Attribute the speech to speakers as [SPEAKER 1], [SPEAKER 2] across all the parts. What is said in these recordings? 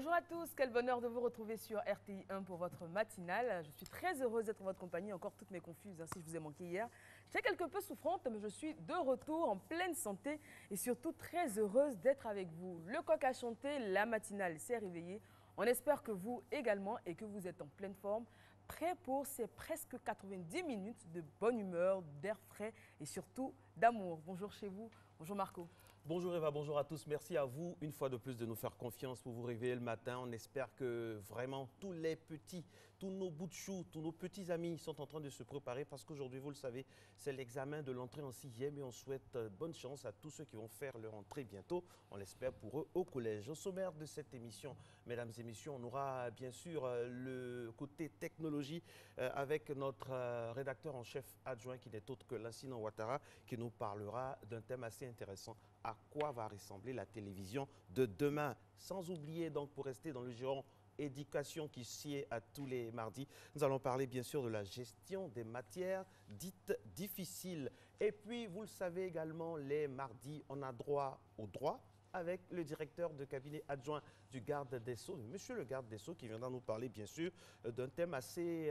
[SPEAKER 1] Bonjour à tous, quel bonheur de vous retrouver sur RTI1 pour votre matinale. Je suis très heureuse d'être en votre compagnie, encore toutes mes confuses si je vous ai manqué hier. J'étais quelque peu souffrante, mais je suis de retour en pleine santé et surtout très heureuse d'être avec vous. Le coq a chanté, la matinale s'est réveillée. On espère que vous également et que vous êtes en pleine forme, prêts pour ces presque 90 minutes de bonne humeur, d'air frais et surtout d'amour. Bonjour chez vous, bonjour Marco.
[SPEAKER 2] Bonjour Eva, bonjour à tous. Merci à vous une fois de plus de nous faire confiance pour vous réveiller le matin. On espère que vraiment tous les petits, tous nos bouts de chou, tous nos petits amis sont en train de se préparer parce qu'aujourd'hui, vous le savez, c'est l'examen de l'entrée en sixième et on souhaite bonne chance à tous ceux qui vont faire leur entrée bientôt. On l'espère pour eux au collège. Au sommaire de cette émission, mesdames et messieurs, on aura bien sûr le côté technologie avec notre rédacteur en chef adjoint qui n'est autre que Lassina Ouattara qui nous parlera d'un thème assez intéressant. À quoi va ressembler la télévision de demain. Sans oublier donc, pour rester dans le giron éducation qui sied à tous les mardis, nous allons parler bien sûr de la gestion des matières dites difficiles. Et puis, vous le savez également, les mardis, on a droit au droit avec le directeur de cabinet adjoint du garde des Sceaux, monsieur le garde des Sceaux, qui viendra nous parler bien sûr d'un thème assez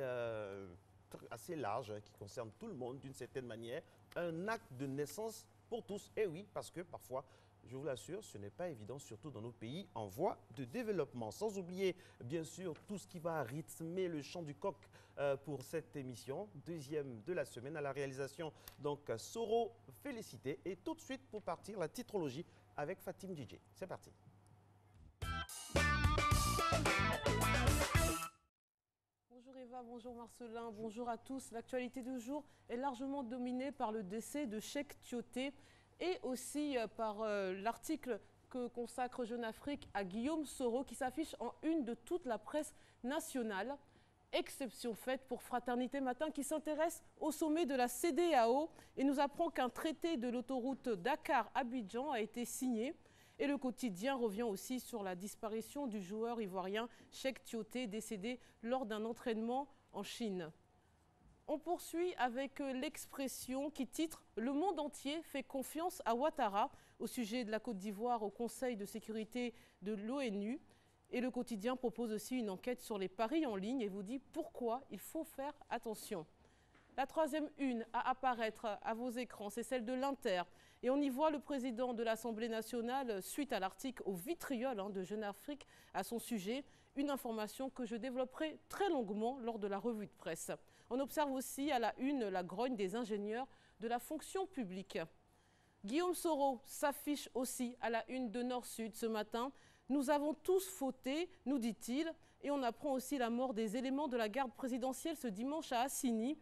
[SPEAKER 2] large qui concerne tout le monde d'une certaine manière, un acte de naissance pour tous. Et oui, parce que parfois, je vous l'assure, ce n'est pas évident, surtout dans nos pays en voie de développement. Sans oublier, bien sûr, tout ce qui va rythmer le chant du coq pour cette émission, deuxième de la semaine à la réalisation. Donc, Soro, félicité. Et tout de suite, pour partir, la titrologie avec Fatim DJ. C'est parti.
[SPEAKER 3] Bonjour Eva, bonjour Marcelin, bonjour à tous. L'actualité du jour est largement dominée par le décès de Cheikh Tioté et aussi par l'article que consacre Jeune Afrique à Guillaume Soro qui s'affiche en une de toute la presse nationale. Exception faite pour Fraternité Matin qui s'intéresse au sommet de la CEDEAO et nous apprend qu'un traité de l'autoroute Dakar-Abidjan a été signé. Et le quotidien revient aussi sur la disparition du joueur ivoirien Cheikh Tioté, décédé lors d'un entraînement en Chine. On poursuit avec l'expression qui titre « Le monde entier fait confiance à Ouattara » au sujet de la Côte d'Ivoire au Conseil de sécurité de l'ONU. Et le quotidien propose aussi une enquête sur les paris en ligne et vous dit pourquoi il faut faire attention. La troisième une à apparaître à vos écrans, c'est celle de l'Inter. Et on y voit le président de l'Assemblée nationale, suite à l'article au vitriol de Jeune Afrique à son sujet, une information que je développerai très longuement lors de la revue de presse. On observe aussi à la une la grogne des ingénieurs de la fonction publique. Guillaume Soro s'affiche aussi à la une de Nord-Sud ce matin. Nous avons tous fauté, nous dit-il. Et on apprend aussi la mort des éléments de la garde présidentielle ce dimanche à Assini.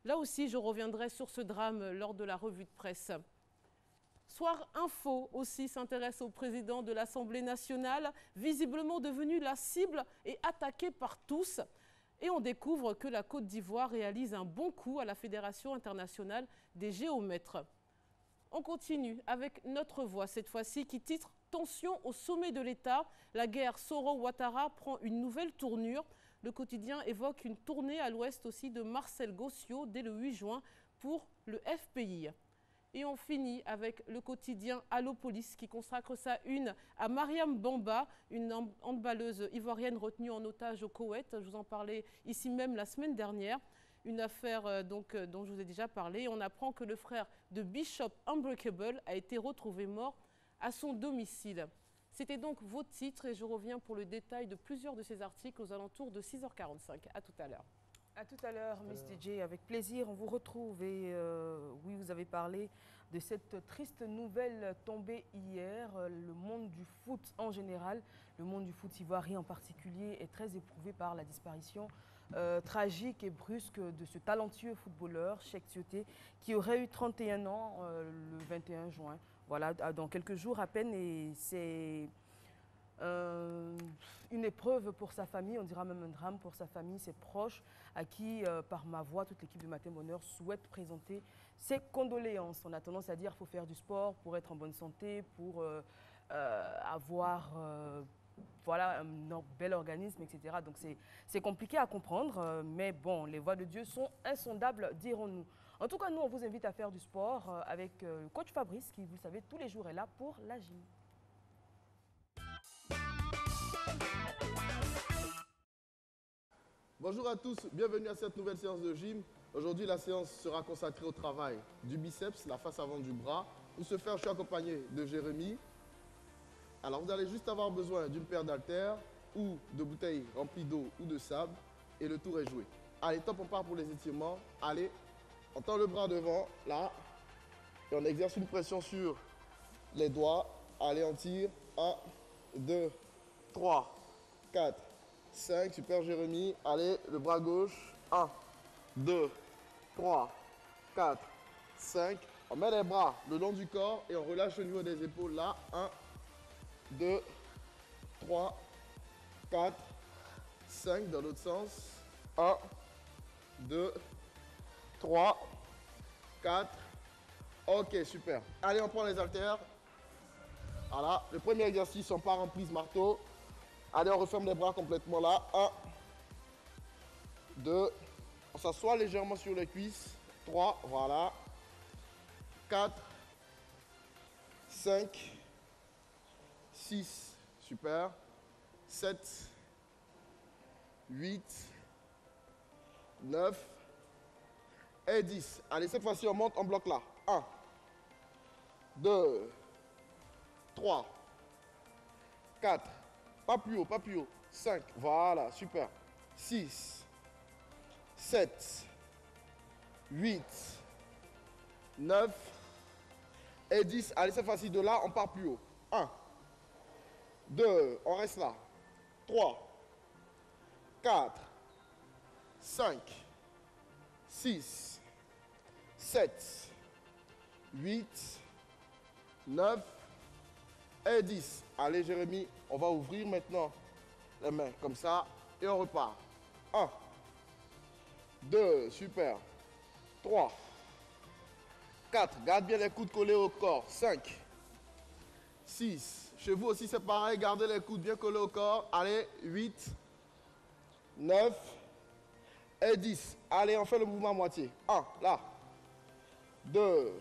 [SPEAKER 3] Là aussi, je reviendrai sur ce drame lors de la revue de presse. Soir Info aussi s'intéresse au président de l'Assemblée nationale, visiblement devenu la cible et attaqué par tous. Et on découvre que la Côte d'Ivoire réalise un bon coup à la Fédération internationale des géomètres. On continue avec Notre Voix, cette fois-ci, qui titre « Tension au sommet de l'État, la guerre Soro-Ouattara prend une nouvelle tournure ». Le quotidien évoque une tournée à l'ouest aussi de Marcel Gossiot dès le 8 juin pour le FPI. Et on finit avec le quotidien Allopolis qui consacre sa une à Mariam Bamba, une handballeuse ivoirienne retenue en otage au Koweït. Je vous en parlais ici même la semaine dernière. Une affaire dont je vous ai déjà parlé. On apprend que le frère de Bishop Unbreakable a été retrouvé mort à son domicile. C'était donc vos titres et je reviens pour le détail de plusieurs de ces articles aux alentours de 6h45. À tout à l'heure.
[SPEAKER 1] À tout à l'heure, Miss DJ. Avec plaisir, on vous retrouve. Et oui, vous avez parlé de cette triste nouvelle tombée hier. Le monde du foot en général, le monde du foot ivoirien en particulier, est très éprouvé par la disparition tragique et brusque de ce talentueux footballeur, Cheikh Tioté, qui aurait eu 31 ans le 21 juin. Voilà, dans quelques jours à peine. Et c'est une épreuve pour sa famille, on dira même un drame pour sa famille, ses proches, à qui, par ma voix, toute l'équipe de Matin Bonheur souhaite présenter ses condoléances. On a tendance à dire qu'il faut faire du sport pour être en bonne santé, pour avoir voilà, un bel organisme, etc. Donc c'est compliqué à comprendre, mais bon, les voies de Dieu sont insondables, dirons-nous. En tout cas, nous, on vous invite à faire du sport avec le coach Fabrice, qui, vous le savez, tous les jours est là pour la gym.
[SPEAKER 4] Bonjour à tous, bienvenue à cette nouvelle séance de gym. Aujourd'hui, la séance sera consacrée au travail du biceps, la face avant du bras. Pour ce faire, je suis accompagné de Jérémy. Alors, vous allez juste avoir besoin d'une paire d'haltères ou de bouteilles remplies d'eau ou de sable et le tour est joué. Allez, top, on part pour les étirements. Allez, on tend le bras devant, là, et on exerce une pression sur les doigts. Allez, on tire. 1, 2, 3, 4, 5. Super, Jérémy. Allez, le bras gauche. 1, 2, 3, 4, 5. On met les bras le long du corps et on relâche au niveau des épaules. Là, 1, 2, 3, 4, 5. Dans l'autre sens. 1, 2, 3, 4. Ok, super. Allez, on prend les haltères. Voilà, le premier exercice, on part en prise marteau. Allez, on referme les bras complètement là. 1, 2, on s'assoit légèrement sur les cuisses. 3, voilà. 4, 5, 6, super. 7, 8, 9 et 10. Allez, cette fois-ci, on monte, on bloque là. 1, 2, 3, 4, pas plus haut, pas plus haut. 5, voilà, super. 6, 7, 8, 9 et 10. Allez, cette fois-ci, de là, on part plus haut. 1, 2, on reste là. 3, 4, 5, 6, 7, 8, 9 et 10. Allez, Jérémy, on va ouvrir maintenant les mains comme ça et on repart. 1, 2, super. 3, 4, garde bien les coudes collés au corps. 5, 6, chez vous aussi c'est pareil, gardez les coudes bien collés au corps. Allez, 8, 9 et 10. Allez, on fait le mouvement à moitié. 1, là. 2,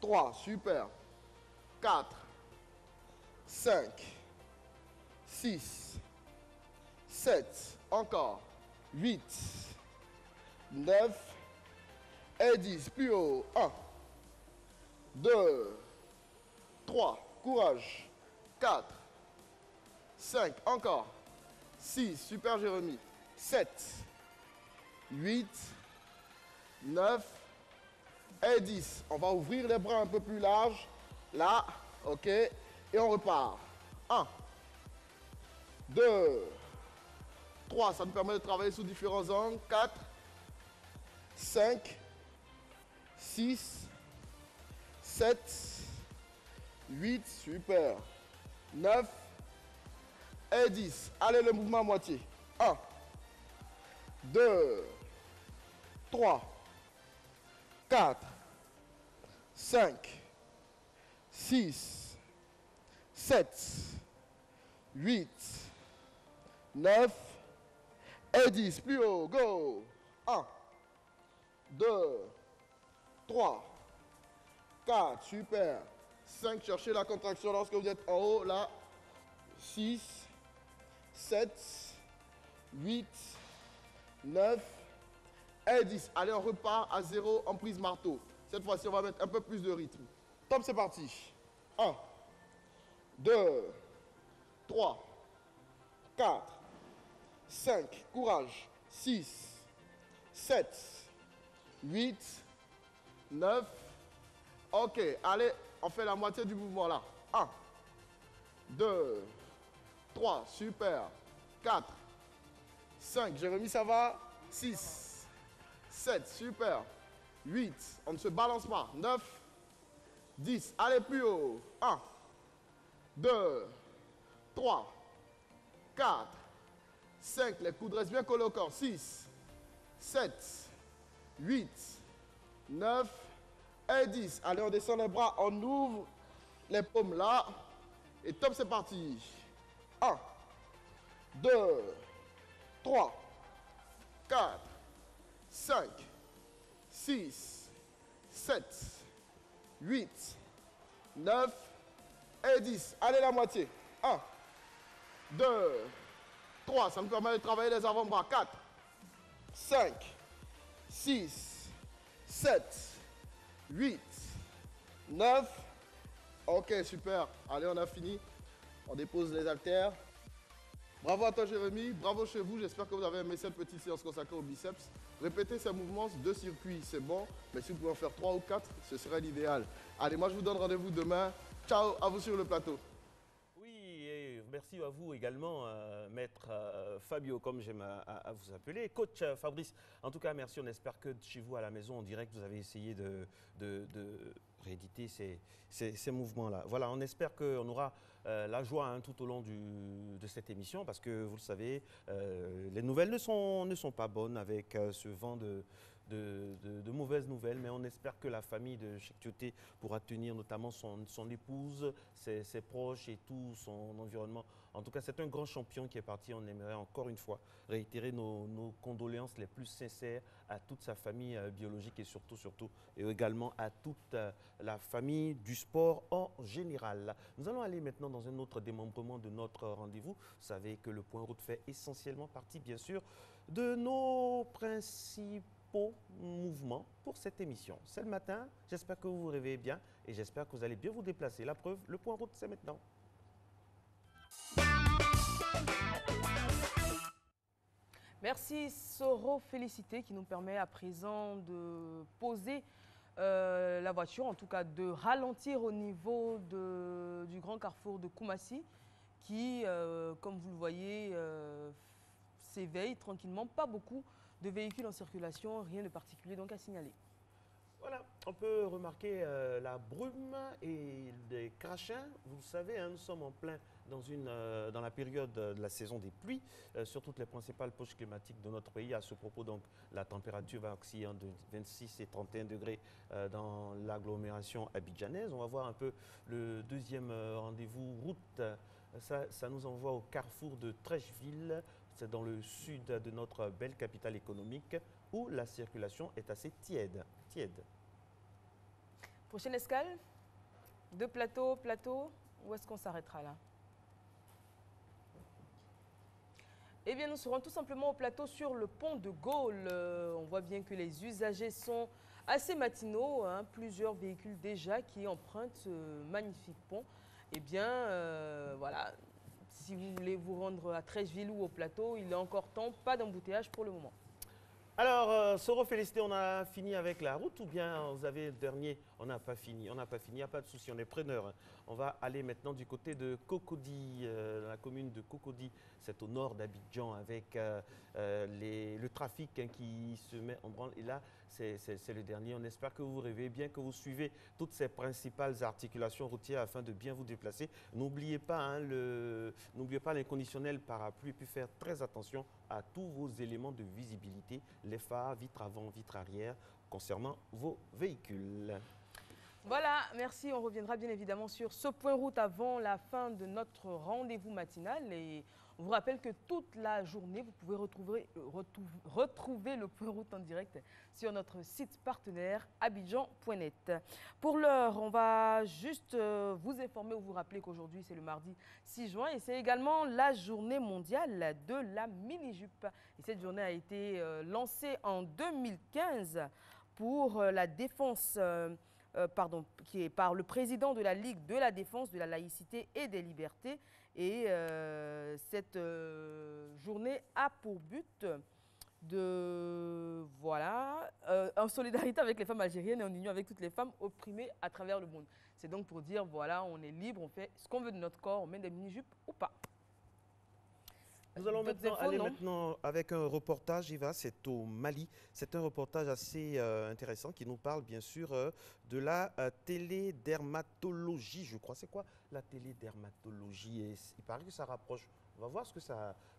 [SPEAKER 4] 3, super. 4, 5, 6, 7, encore. 8, 9 et 10. Plus haut. 1, 2, 3, courage. 4, 5, encore. 6, super Jérémy. 7, 8, 9 et 10. On va ouvrir les bras un peu plus larges. Là, ok. Et on repart. 1, 2, 3. Ça nous permet de travailler sous différents angles. 4, 5, 6, 7, 8. Super. 9 et 10. Allez, le mouvement à moitié. 1, 2, 3, 4, 5, 6, 7, 8, 9 et 10. Plus haut, go. 1, 2, 3, 4, super. 5, cherchez la contraction lorsque vous êtes en haut, là. 6, 7, 8, 9 et 10. Allez, on repart à 0 en prise marteau. Cette fois-ci, on va mettre un peu plus de rythme. Top, c'est parti. 1, 2, 3, 4, 5, courage. 6, 7, 8, 9. Ok, allez, on fait la moitié du mouvement là. 1, 2, 3, super. 4, 5, Jérémy, ça va. 6, 7, super. 8, on ne se balance pas. 9, 10, allez plus haut. 1, 2, 3, 4, 5, les coudes restent bien collés au corps. 6, 7, 8, 9 et 10. Allez, on descend les bras, on ouvre les paumes là. Et top, c'est parti. 1, 2, 3, 4, 5, 6, 7, 8, 9 et 10. Allez, la moitié. 1, 2, 3. Ça nous permet de travailler les avant-bras. 4, 5, 6, 7, 8, 9. Ok, super. Allez, on a fini. On dépose les haltères. Bravo à toi, Jérémy. Bravo chez vous. J'espère que vous avez aimé cette petite séance consacrée au biceps. Répétez ces mouvements, 2 circuits, c'est bon. Mais si vous pouvez en faire 3 ou 4, ce serait l'idéal. Allez, moi, je vous donne rendez-vous demain. Ciao, à vous sur le plateau.
[SPEAKER 2] Oui, et merci à vous également, maître Fabio, comme j'aime à vous appeler. Coach Fabrice, en tout cas, merci. On espère que chez vous, à la maison, en direct, vous avez essayé de rééditer ces mouvements-là. Voilà, on espère qu'on aura la joie tout au long de cette émission, parce que, vous le savez, les nouvelles ne sont pas bonnes avec ce vent de mauvaises nouvelles, mais on espère que la famille de Cheikh Tioté pourra tenir, notamment son épouse, ses proches et tout son environnement. En tout cas, c'est un grand champion qui est parti. On aimerait encore une fois réitérer nos condoléances les plus sincères à toute sa famille biologique et surtout, et également à toute la famille du sport en général. Nous allons aller maintenant dans un autre démembrement de notre rendez-vous. Vous savez que le Point Route fait essentiellement partie, bien sûr, de nos principaux mouvements pour cette émission. C'est le matin, j'espère que vous vous réveillez bien et j'espère que vous allez bien vous déplacer. La preuve, le Point Route, c'est maintenant.
[SPEAKER 1] Merci Soro Félicité qui nous permet à présent de poser la voiture, en tout cas de ralentir au niveau du grand carrefour de Koumassi qui, comme vous le voyez, s'éveille tranquillement. Pas beaucoup de véhicules en circulation, rien de particulier donc à signaler.
[SPEAKER 2] Voilà, on peut remarquer la brume et les crachins. Vous le savez, nous sommes en plein dans la période de la saison des pluies sur toutes les principales poches climatiques de notre pays. À ce propos, donc, la température va osciller de 26 et 31 degrés dans l'agglomération abidjanaise. On va voir un peu le deuxième rendez-vous route. Ça nous envoie au carrefour de Trècheville. C'est dans le sud de notre belle capitale économique où la circulation est assez tiède.
[SPEAKER 1] Prochaine escale, de plateau, où est-ce qu'on s'arrêtera là? Eh bien, nous serons tout simplement au plateau sur le pont de Gaulle. On voit bien que les usagers sont assez matinaux, plusieurs véhicules déjà qui empruntent ce magnifique pont. Eh bien, voilà, si vous voulez vous rendre à Trècheville ou au plateau, il est encore temps, pas d'embouteillage pour le moment.
[SPEAKER 2] Alors, Soro Félicité, on a fini avec la route ou bien vous avez le dernier? On n'a pas fini, il n'y a pas de souci, on est preneur. On va aller maintenant du côté de Cocody, la commune de Cocody. C'est au nord d'Abidjan avec le trafic qui se met en branle. Et là, c'est le dernier. On espère que vous rêvez bien, que vous suivez toutes ces principales articulations routières afin de bien vous déplacer. N'oubliez pas l'inconditionnel parapluie et puis faire très attention à tous vos éléments de visibilité, les phares, vitres avant, vitres arrière, concernant vos véhicules.
[SPEAKER 1] Voilà, merci. On reviendra bien évidemment sur ce point route avant la fin de notre rendez-vous matinal. Et on vous rappelle que toute la journée, vous pouvez retrouver le point route en direct sur notre site partenaire abidjan.net. Pour l'heure, on va juste vous informer ou vous rappeler qu'aujourd'hui, c'est le mardi 6 juin et c'est également la journée mondiale de la mini-jupe. Et cette journée a été lancée en 2015 pour la défense... qui est par le président de la Ligue de la défense de la laïcité et des libertés. Et cette journée a pour but en solidarité avec les femmes algériennes et en union avec toutes les femmes opprimées à travers le monde. C'est donc pour dire, voilà, on est libre, on fait ce qu'on veut de notre corps, on met des mini-jupes ou pas.
[SPEAKER 2] Nous allons maintenant avec un reportage, Eva, c'est au Mali. C'est un reportage assez intéressant qui nous parle bien sûr de la télédermatologie, je crois. C'est quoi la télédermatologie? Et il paraît que ça rapproche. On va voir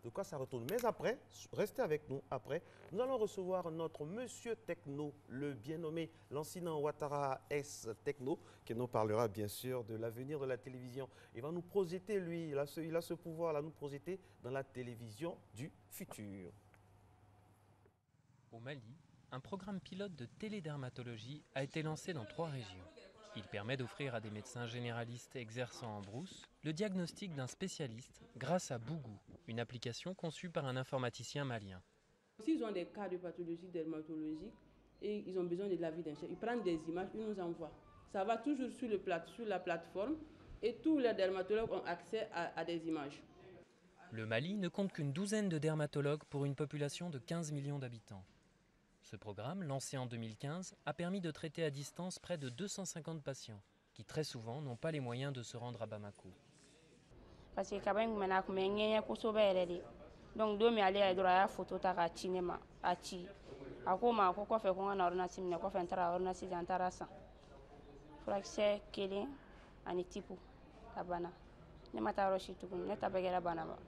[SPEAKER 2] de quoi ça retourne. Mais après, restez avec nous. Après, nous allons recevoir notre monsieur Techno, le bien nommé Lansina Ouattara S Techno, qui nous parlera bien sûr de l'avenir de la télévision. Il va nous projeter, lui, il a ce pouvoir-là, nous projeter dans la télévision du futur.
[SPEAKER 5] Au Mali, un programme pilote de télédermatologie a été lancé dans 3 régions. Il permet d'offrir à des médecins généralistes exerçant en brousse le diagnostic d'un spécialiste grâce à Bougou, une application conçue par un informaticien malien.
[SPEAKER 6] S'ils ont des cas de pathologie dermatologique et ils ont besoin de l'avis d'un chef, ils prennent des images, ils nous envoient. Ça va toujours sur la plateforme et tous les dermatologues ont accès à des images.
[SPEAKER 5] Le Mali ne compte qu'une douzaine de dermatologues pour une population de 15 millions d'habitants. Ce programme, lancé en 2015, a permis de traiter à distance près de 250 patients, qui très souvent n'ont pas les moyens de se rendre à Bamako.
[SPEAKER 7] Parce que donc don mi ale ya dora ya photo ta ka ci ne ma a ci a ko ma ko kɔfɛ ko n ka na ordonnance minɛ kɔfɛ n taara ordonnance di an taara san furakisɛ kelen ani tipu a banna ne ma taa yɔrɔ si tuguni ne ta bɛɛ kɛra banaba.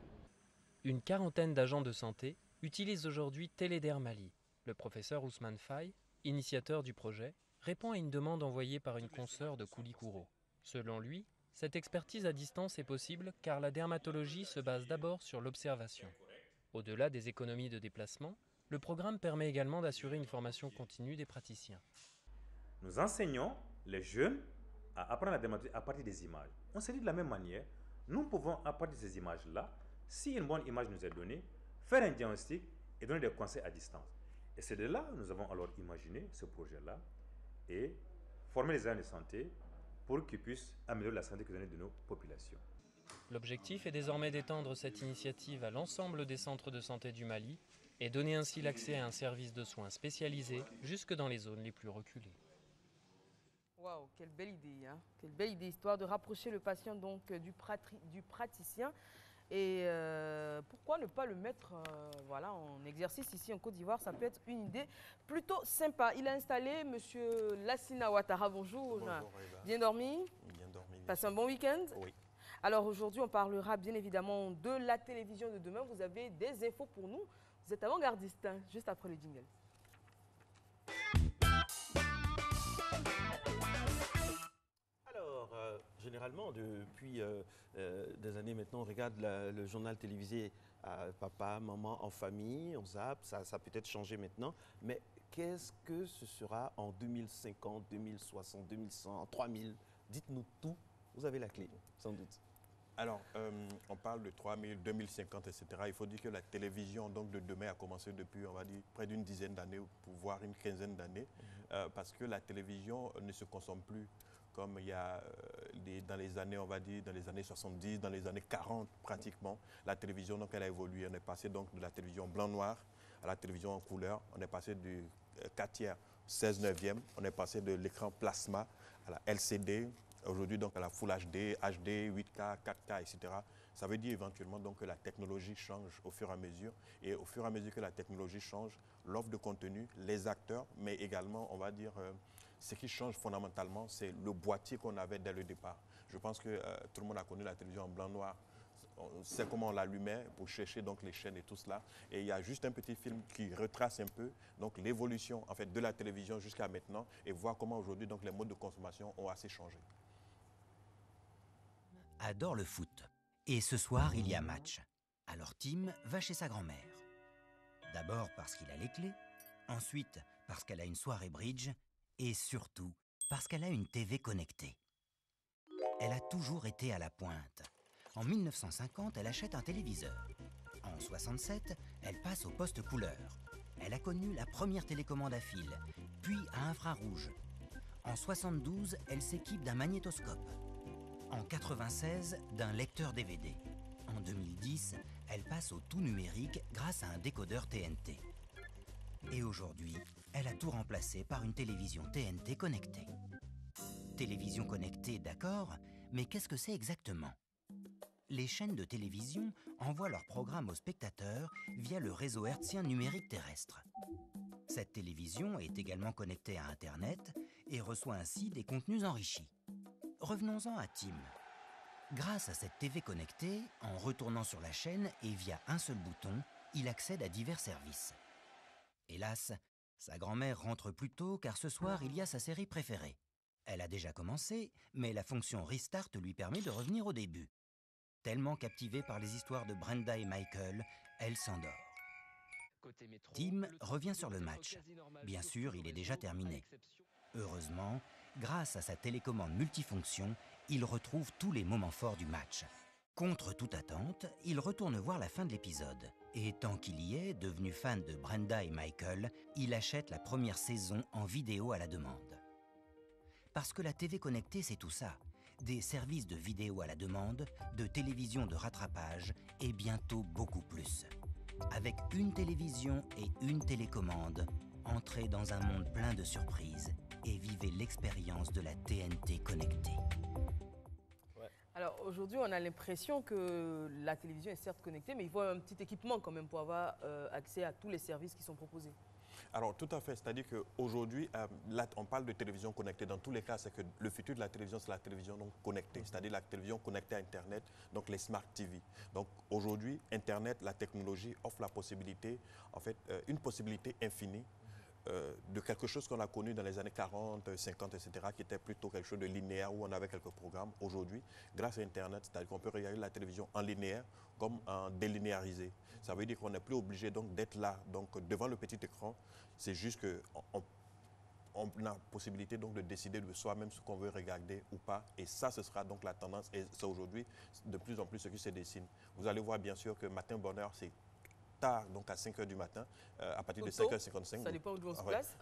[SPEAKER 5] Une quarantaine d'agents de santé utilisent aujourd'hui Téléder Mali. Le professeur Ousmane Faye, initiateur du projet, répond à une demande envoyée par une consoeur de Koulikoro. Selon lui, cette expertise à distance est possible car la dermatologie se base d'abord sur l'observation. Au-delà des économies de déplacement, le programme permet également d'assurer une formation continue des praticiens.
[SPEAKER 8] Nous enseignons les jeunes à apprendre la dermatologie à partir des images. On se dit de la même manière, nous pouvons à partir de ces images-là, si une bonne image nous est donnée, faire un diagnostic et donner des conseils à distance. Et c'est de là que nous avons alors imaginé ce projet-là et former les agents de santé pour qu'ils puissent améliorer la santé de nos populations.
[SPEAKER 5] L'objectif est désormais d'étendre cette initiative à l'ensemble des centres de santé du Mali et donner ainsi l'accès à un service de soins spécialisé jusque dans les zones les plus reculées.
[SPEAKER 1] Waouh, quelle belle idée, hein? Quelle belle idée, histoire de rapprocher le patient donc du praticien. Et pourquoi ne pas le mettre voilà, en exercice ici en Côte d'Ivoire? Ça peut être une idée plutôt sympa. Il a installé M. Lassina Ouattara. Bonjour.
[SPEAKER 2] Bonjour, Eva.
[SPEAKER 1] Bien dormi?
[SPEAKER 2] Bien dormi.
[SPEAKER 1] Passez un bon week-end?
[SPEAKER 2] Oui.
[SPEAKER 1] Alors aujourd'hui, on parlera bien évidemment de la télévision de demain. Vous avez des infos pour nous. Vous êtes avant-gardiste, hein, juste après le jingle.
[SPEAKER 2] Alors, généralement, depuis des années maintenant, on regarde le journal télévisé papa, maman, en famille, on zappe, ça a peut-être changé maintenant. Mais qu'est-ce que ce sera en 2050, 2060, 2100, 3000? Dites-nous tout. Vous avez la clé, sans doute.
[SPEAKER 9] Alors, on parle de 3000, 2050, etc. Il faut dire que la télévision donc, de demain a commencé depuis, on va dire, près d'une dizaine d'années, voire une quinzaine d'années, parce que la télévision ne se consomme plus comme il y a dans les années, on va dire, dans les années 70, dans les années 40 pratiquement. La télévision, donc, elle a évolué. On est passé donc de la télévision blanc-noir à la télévision en couleur. On est passé du 4/3, 16/9. On est passé de l'écran plasma à la LCD. Aujourd'hui, donc, à la Full HD, HD, 8K, 4K, etc. Ça veut dire éventuellement donc, que la technologie change au fur et à mesure. Et au fur et à mesure que la technologie change, l'offre de contenu, les acteurs, mais également, on va dire, ce qui change fondamentalement, c'est le boîtier qu'on avait dès le départ. Je pense que tout le monde a connu la télévision en blanc-noir. On sait comment on l'allumait pour chercher donc, les chaînes et tout cela. Et il y a juste un petit film qui retrace un peu donc, l'évolution en fait, de la télévision jusqu'à maintenant et voir comment aujourd'hui donc, les modes de consommation ont assez changé.
[SPEAKER 10] Adore le foot. Et ce soir, il y a match. Alors Tim va chez sa grand-mère. D'abord parce qu'il a les clés, ensuite parce qu'elle a une soirée bridge, et surtout parce qu'elle a une TV connectée. Elle a toujours été à la pointe. En 1950, elle achète un téléviseur. En 67, elle passe au poste couleur. Elle a connu la première télécommande à fil, puis à infrarouge. En 72, elle s'équipe d'un magnétoscope. En 96, d'un lecteur DVD. En 2010, elle passe au tout numérique grâce à un décodeur TNT. Et aujourd'hui, elle a tout remplacé par une télévision TNT connectée. Télévision connectée, d'accord, mais qu'est-ce que c'est exactement? Les chaînes de télévision envoient leurs programmes aux spectateurs via le réseau hertzien numérique terrestre. Cette télévision est également connectée à Internet et reçoit ainsi des contenus enrichis. Revenons-en à Tim. Grâce à cette TV connectée, en retournant sur la chaîne et via un seul bouton, il accède à divers services. Hélas, sa grand-mère rentre plus tôt car ce soir il y a sa série préférée. Elle a déjà commencé, mais la fonction Restart lui permet de revenir au début. Tellement captivée par les histoires de Brenda et Michael, elle s'endort. Tim revient sur le match. Bien sûr, il est déjà terminé. Heureusement, Grâce à sa télécommande multifonction, il retrouve tous les moments forts du match. Contre toute attente, il retourne voir la fin de l'épisode. Et tant qu'il y est, devenu fan de Brenda et Michael, il achète la première saison en vidéo à la demande. Parce que la TV connectée, c'est tout ça. Des services de vidéo à la demande, de télévision de rattrapage et bientôt beaucoup plus. Avec une télévision et une télécommande, entrez dans un monde plein de surprises et vivez l'expérience de la TNT connectée.
[SPEAKER 1] Alors aujourd'hui, on a l'impression que la télévision est certes connectée, mais il faut un petit équipement quand même pour avoir accès à tous les services qui sont proposés.
[SPEAKER 9] Alors, tout à fait. C'est-à-dire qu'aujourd'hui, là, on parle de télévision connectée. Dans tous les cas, c'est que le futur de la télévision, c'est la télévision donc connectée. C'est-à-dire la télévision connectée à Internet, donc les smart TV. Donc, aujourd'hui, Internet, la technologie offre la possibilité, en fait, une possibilité infinie de quelque chose qu'on a connu dans les années 40, 50, etc., qui était plutôt quelque chose de linéaire où on avait quelques programmes. Aujourd'hui, grâce à Internet, c'est-à-dire qu'on peut regarder la télévision en linéaire comme en délinéarisé. Ça veut dire qu'on n'est plus obligé donc d'être là, donc devant le petit écran. C'est juste qu'on a la possibilité donc de décider de soi-même ce qu'on veut regarder ou pas. Et ça, ce sera donc la tendance. Et c'est aujourd'hui de plus en plus ce qui se dessine. Vous allez voir bien sûr que Matin Bonheur, c'est tard, donc à 5 h du matin, à partir de 5h55.
[SPEAKER 1] Ça dépend d'où on se place.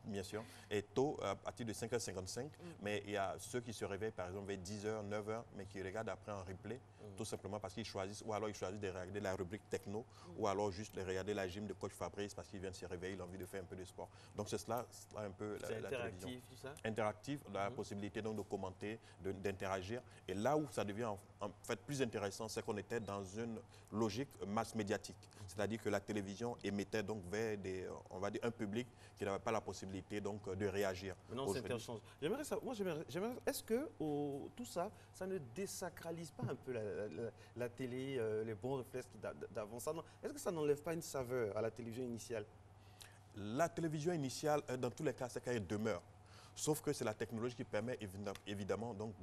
[SPEAKER 9] Bien sûr. Et tôt, à partir de 5h55. Mais il y a ceux qui se réveillent, par exemple, vers 10h, 9h, mais qui regardent après en replay, tout simplement parce qu'ils choisissent, ou alors ils choisissent de regarder la rubrique techno, ou alors juste de regarder la gym de coach Fabrice parce qu'il vient de se réveiller, il a envie de faire un peu de sport. Donc c'est cela un peu la télévision.
[SPEAKER 2] Tout ça.
[SPEAKER 9] Interactif, la possibilité donc de commenter, d'interagir. Et là où ça devient en fait plus intéressant, c'est qu'on était dans une logique masse médiatique. C'est-à-dire que la télévision émettait donc vers on va dire un public qui n'avait pas la possibilité donc de réagir.
[SPEAKER 2] Maintenant, c'est interchange. J'aimerais savoir, est-ce que tout ça, ça ne désacralise pas un peu la télé, les bons réflexes d'avant ça? Est-ce que ça n'enlève pas une saveur à la télévision initiale?
[SPEAKER 9] La télévision initiale, dans tous les cas, c'est qu'elle demeure. Sauf que c'est la technologie qui permet évidemment donc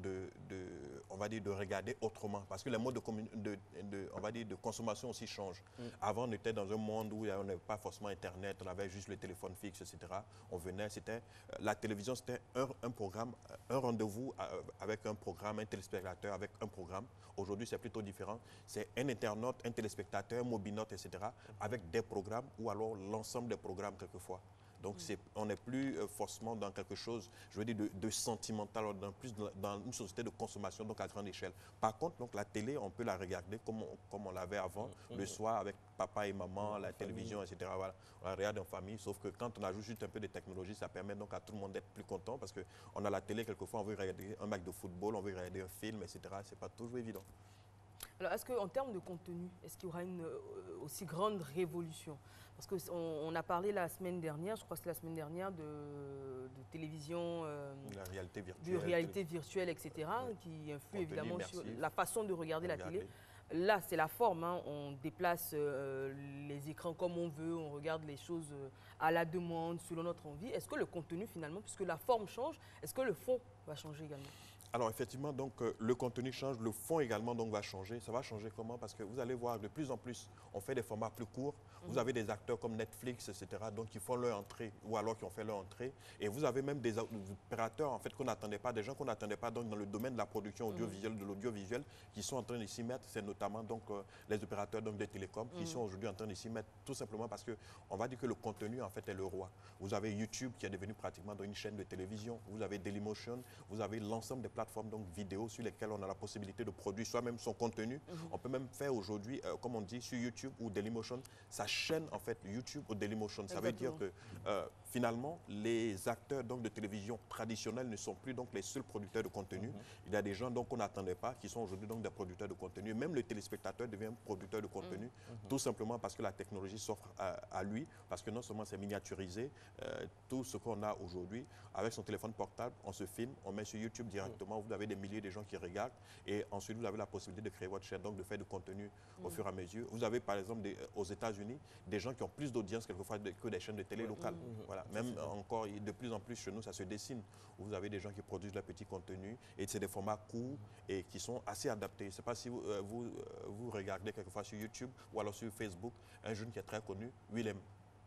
[SPEAKER 9] on va dire de regarder autrement. Parce que les modes on va dire de consommation aussi changent. Avant, on était dans un monde où on n'avait pas forcément Internet, on avait juste le téléphone fixe, etc. On venait, la télévision, c'était un programme, un rendez-vous avec un programme, un téléspectateur avec un programme. Aujourd'hui, c'est plutôt différent. C'est un internaute, un téléspectateur, un mobinote, etc. avec des programmes ou alors l'ensemble des programmes quelquefois. Donc, on n'est plus forcément dans quelque chose, je veux dire, de sentimental, plus dans une société de consommation, donc à grande échelle. Par contre, donc, la télé, on peut la regarder comme on l'avait avant, le soir avec papa et maman, la télévision, etc. Voilà. On la regarde en famille, sauf que quand on ajoute juste un peu de technologie, ça permet donc à tout le monde d'être plus content parce qu'on a la télé, quelquefois, on veut regarder un match de football, on veut regarder un film, etc. Ce n'est pas toujours évident.
[SPEAKER 1] Alors, est-ce qu'en termes de contenu, est-ce qu'il y aura une aussi grande révolution? Parce qu'on a parlé la semaine dernière, je crois que c'est la semaine dernière, de télévision, de réalité virtuelle, etc., qui influe évidemment sur la façon de regarder la télé. Là, c'est la forme, hein. On déplace les écrans comme on veut, on regarde les choses à la demande, selon notre envie. Est-ce que le contenu, finalement, puisque la forme change, est-ce que le fond va changer également?
[SPEAKER 9] Alors effectivement, donc, le contenu change, le fond également donc, va changer. Ça va changer comment? Parce que vous allez voir de plus en plus, on fait des formats plus courts. Vous avez des acteurs comme Netflix, etc., donc qui font leur entrée ou alors qui ont fait leur entrée. Et vous avez même des opérateurs en fait, qu'on n'attendait pas, des gens qu'on n'attendait pas donc, dans le domaine de la production audiovisuelle, de l'audiovisuel, qui sont en train de s'y mettre. C'est notamment donc, les opérateurs donc, des télécoms qui sont aujourd'hui en train de s'y mettre tout simplement parce qu'on va dire que le contenu en fait est le roi. Vous avez YouTube qui est devenu pratiquement dans une chaîne de télévision. Vous avez Dailymotion, vous avez l'ensemble des plateformes donc, vidéo sur lesquelles on a la possibilité de produire soi-même son contenu. On peut même faire aujourd'hui, comme on dit, sur YouTube ou Dailymotion, sa chaîne en fait YouTube ou Dailymotion. Ça veut dire que finalement, les acteurs donc, de télévision traditionnels ne sont plus donc, les seuls producteurs de contenu. Il y a des gens qu'on n'attendait pas qui sont aujourd'hui donc des producteurs de contenu. Même le téléspectateur devient producteur de contenu, tout simplement parce que la technologie s'offre à lui, parce que non seulement c'est miniaturisé, tout ce qu'on a aujourd'hui, avec son téléphone portable, on se filme, on met sur YouTube directement, vous avez des milliers de gens qui regardent et ensuite vous avez la possibilité de créer votre chaîne, donc de faire du contenu au fur et à mesure. Vous avez par exemple aux États-Unis des gens qui ont plus d'audience quelquefois que des chaînes de télé locales. Voilà. Même encore, de plus en plus chez nous, ça se dessine. Vous avez des gens qui produisent leur petit contenu et c'est des formats courts et qui sont assez adaptés. Je ne sais pas si vous regardez quelquefois sur YouTube ou alors sur Facebook un jeune qui est très connu, Willem.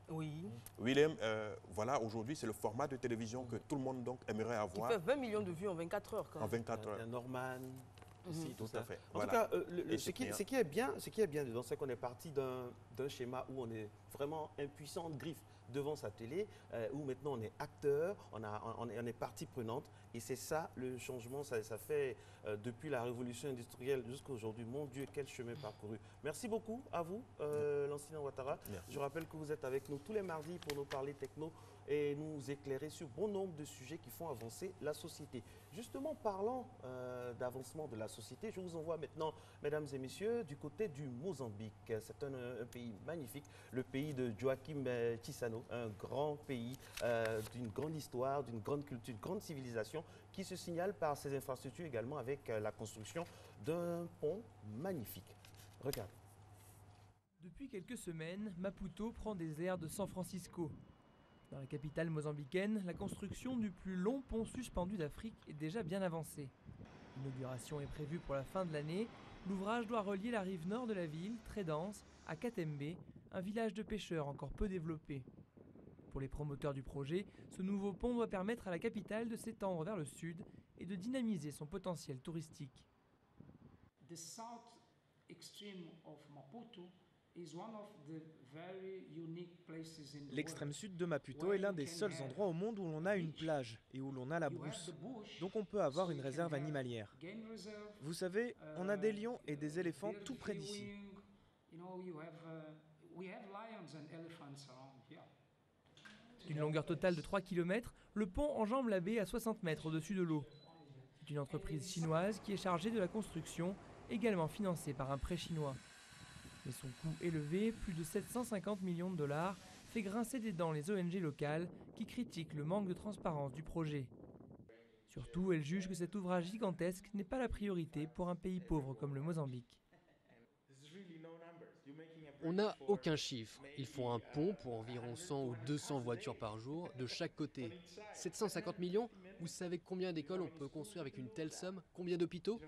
[SPEAKER 1] Oui.
[SPEAKER 9] Willem, voilà, aujourd'hui, c'est le format de télévision que tout le monde donc aimerait avoir.
[SPEAKER 1] Qui fait 20 millions de vues en 24 heures. Quand même.
[SPEAKER 9] En 24 heures.
[SPEAKER 2] Norman. Aussi,
[SPEAKER 9] Tout à fait.
[SPEAKER 2] En
[SPEAKER 9] Voilà.
[SPEAKER 2] tout cas, ce qui est bien dedans, c'est qu'on est parti d'un schéma où on est vraiment impuissant de griffe devant sa télé, où maintenant on est acteur, on est partie prenante. Et c'est ça le changement, ça fait depuis la révolution industrielle jusqu'à aujourd'hui. Mon Dieu, quel chemin parcouru. Merci beaucoup à vous, Lansina Ouattara.
[SPEAKER 9] Merci.
[SPEAKER 2] Je rappelle que vous êtes avec nous tous les mardis pour nous parler techno et nous éclairer sur bon nombre de sujets qui font avancer la société. Justement, parlant d'avancement de la société, je vous envoie maintenant, mesdames et messieurs, du côté du Mozambique. C'est un pays magnifique, le pays de Joaquim Chissano, un grand pays d'une grande histoire, d'une grande culture, d'une grande civilisation, qui se signale par ses infrastructures également avec la construction d'un pont magnifique. Regarde.
[SPEAKER 11] Depuis quelques semaines, Maputo prend des airs de San Francisco. Dans la capitale mozambicaine, la construction du plus long pont suspendu d'Afrique est déjà bien avancée. L'inauguration est prévue pour la fin de l'année. L'ouvrage doit relier la rive nord de la ville, très dense, à Katembe, un village de pêcheurs encore peu développé. Pour les promoteurs du projet, ce nouveau pont doit permettre à la capitale de s'étendre vers le sud et de dynamiser son potentiel touristique.
[SPEAKER 12] The south extreme of Maputo is one of the very unique places in the
[SPEAKER 13] L'extrême
[SPEAKER 12] world.
[SPEAKER 13] sud de Maputo est l'un des seuls endroits au monde où l'on a une plage et où l'on a la brousse. Donc on peut avoir une réserve animalière. Vous savez, on a des lions et des éléphants tout près d'ici.
[SPEAKER 11] D'une longueur totale de 3 km, le pont enjambe la baie à 60 mètres au-dessus de l'eau. C'est une entreprise chinoise qui est chargée de la construction, également financée par un prêt chinois. Mais son coût élevé, plus de 750 millions de dollars, fait grincer des dents les ONG locales qui critiquent le manque de transparence du projet. Surtout, elles jugent que cet ouvrage gigantesque n'est pas la priorité pour un pays pauvre comme le Mozambique.
[SPEAKER 14] On n'a aucun chiffre. Il faut un pont pour environ 100 ou 200 voitures par jour de chaque côté. 750 millions? Vous savez combien d'écoles on peut construire avec une telle somme? Combien d'hôpitaux?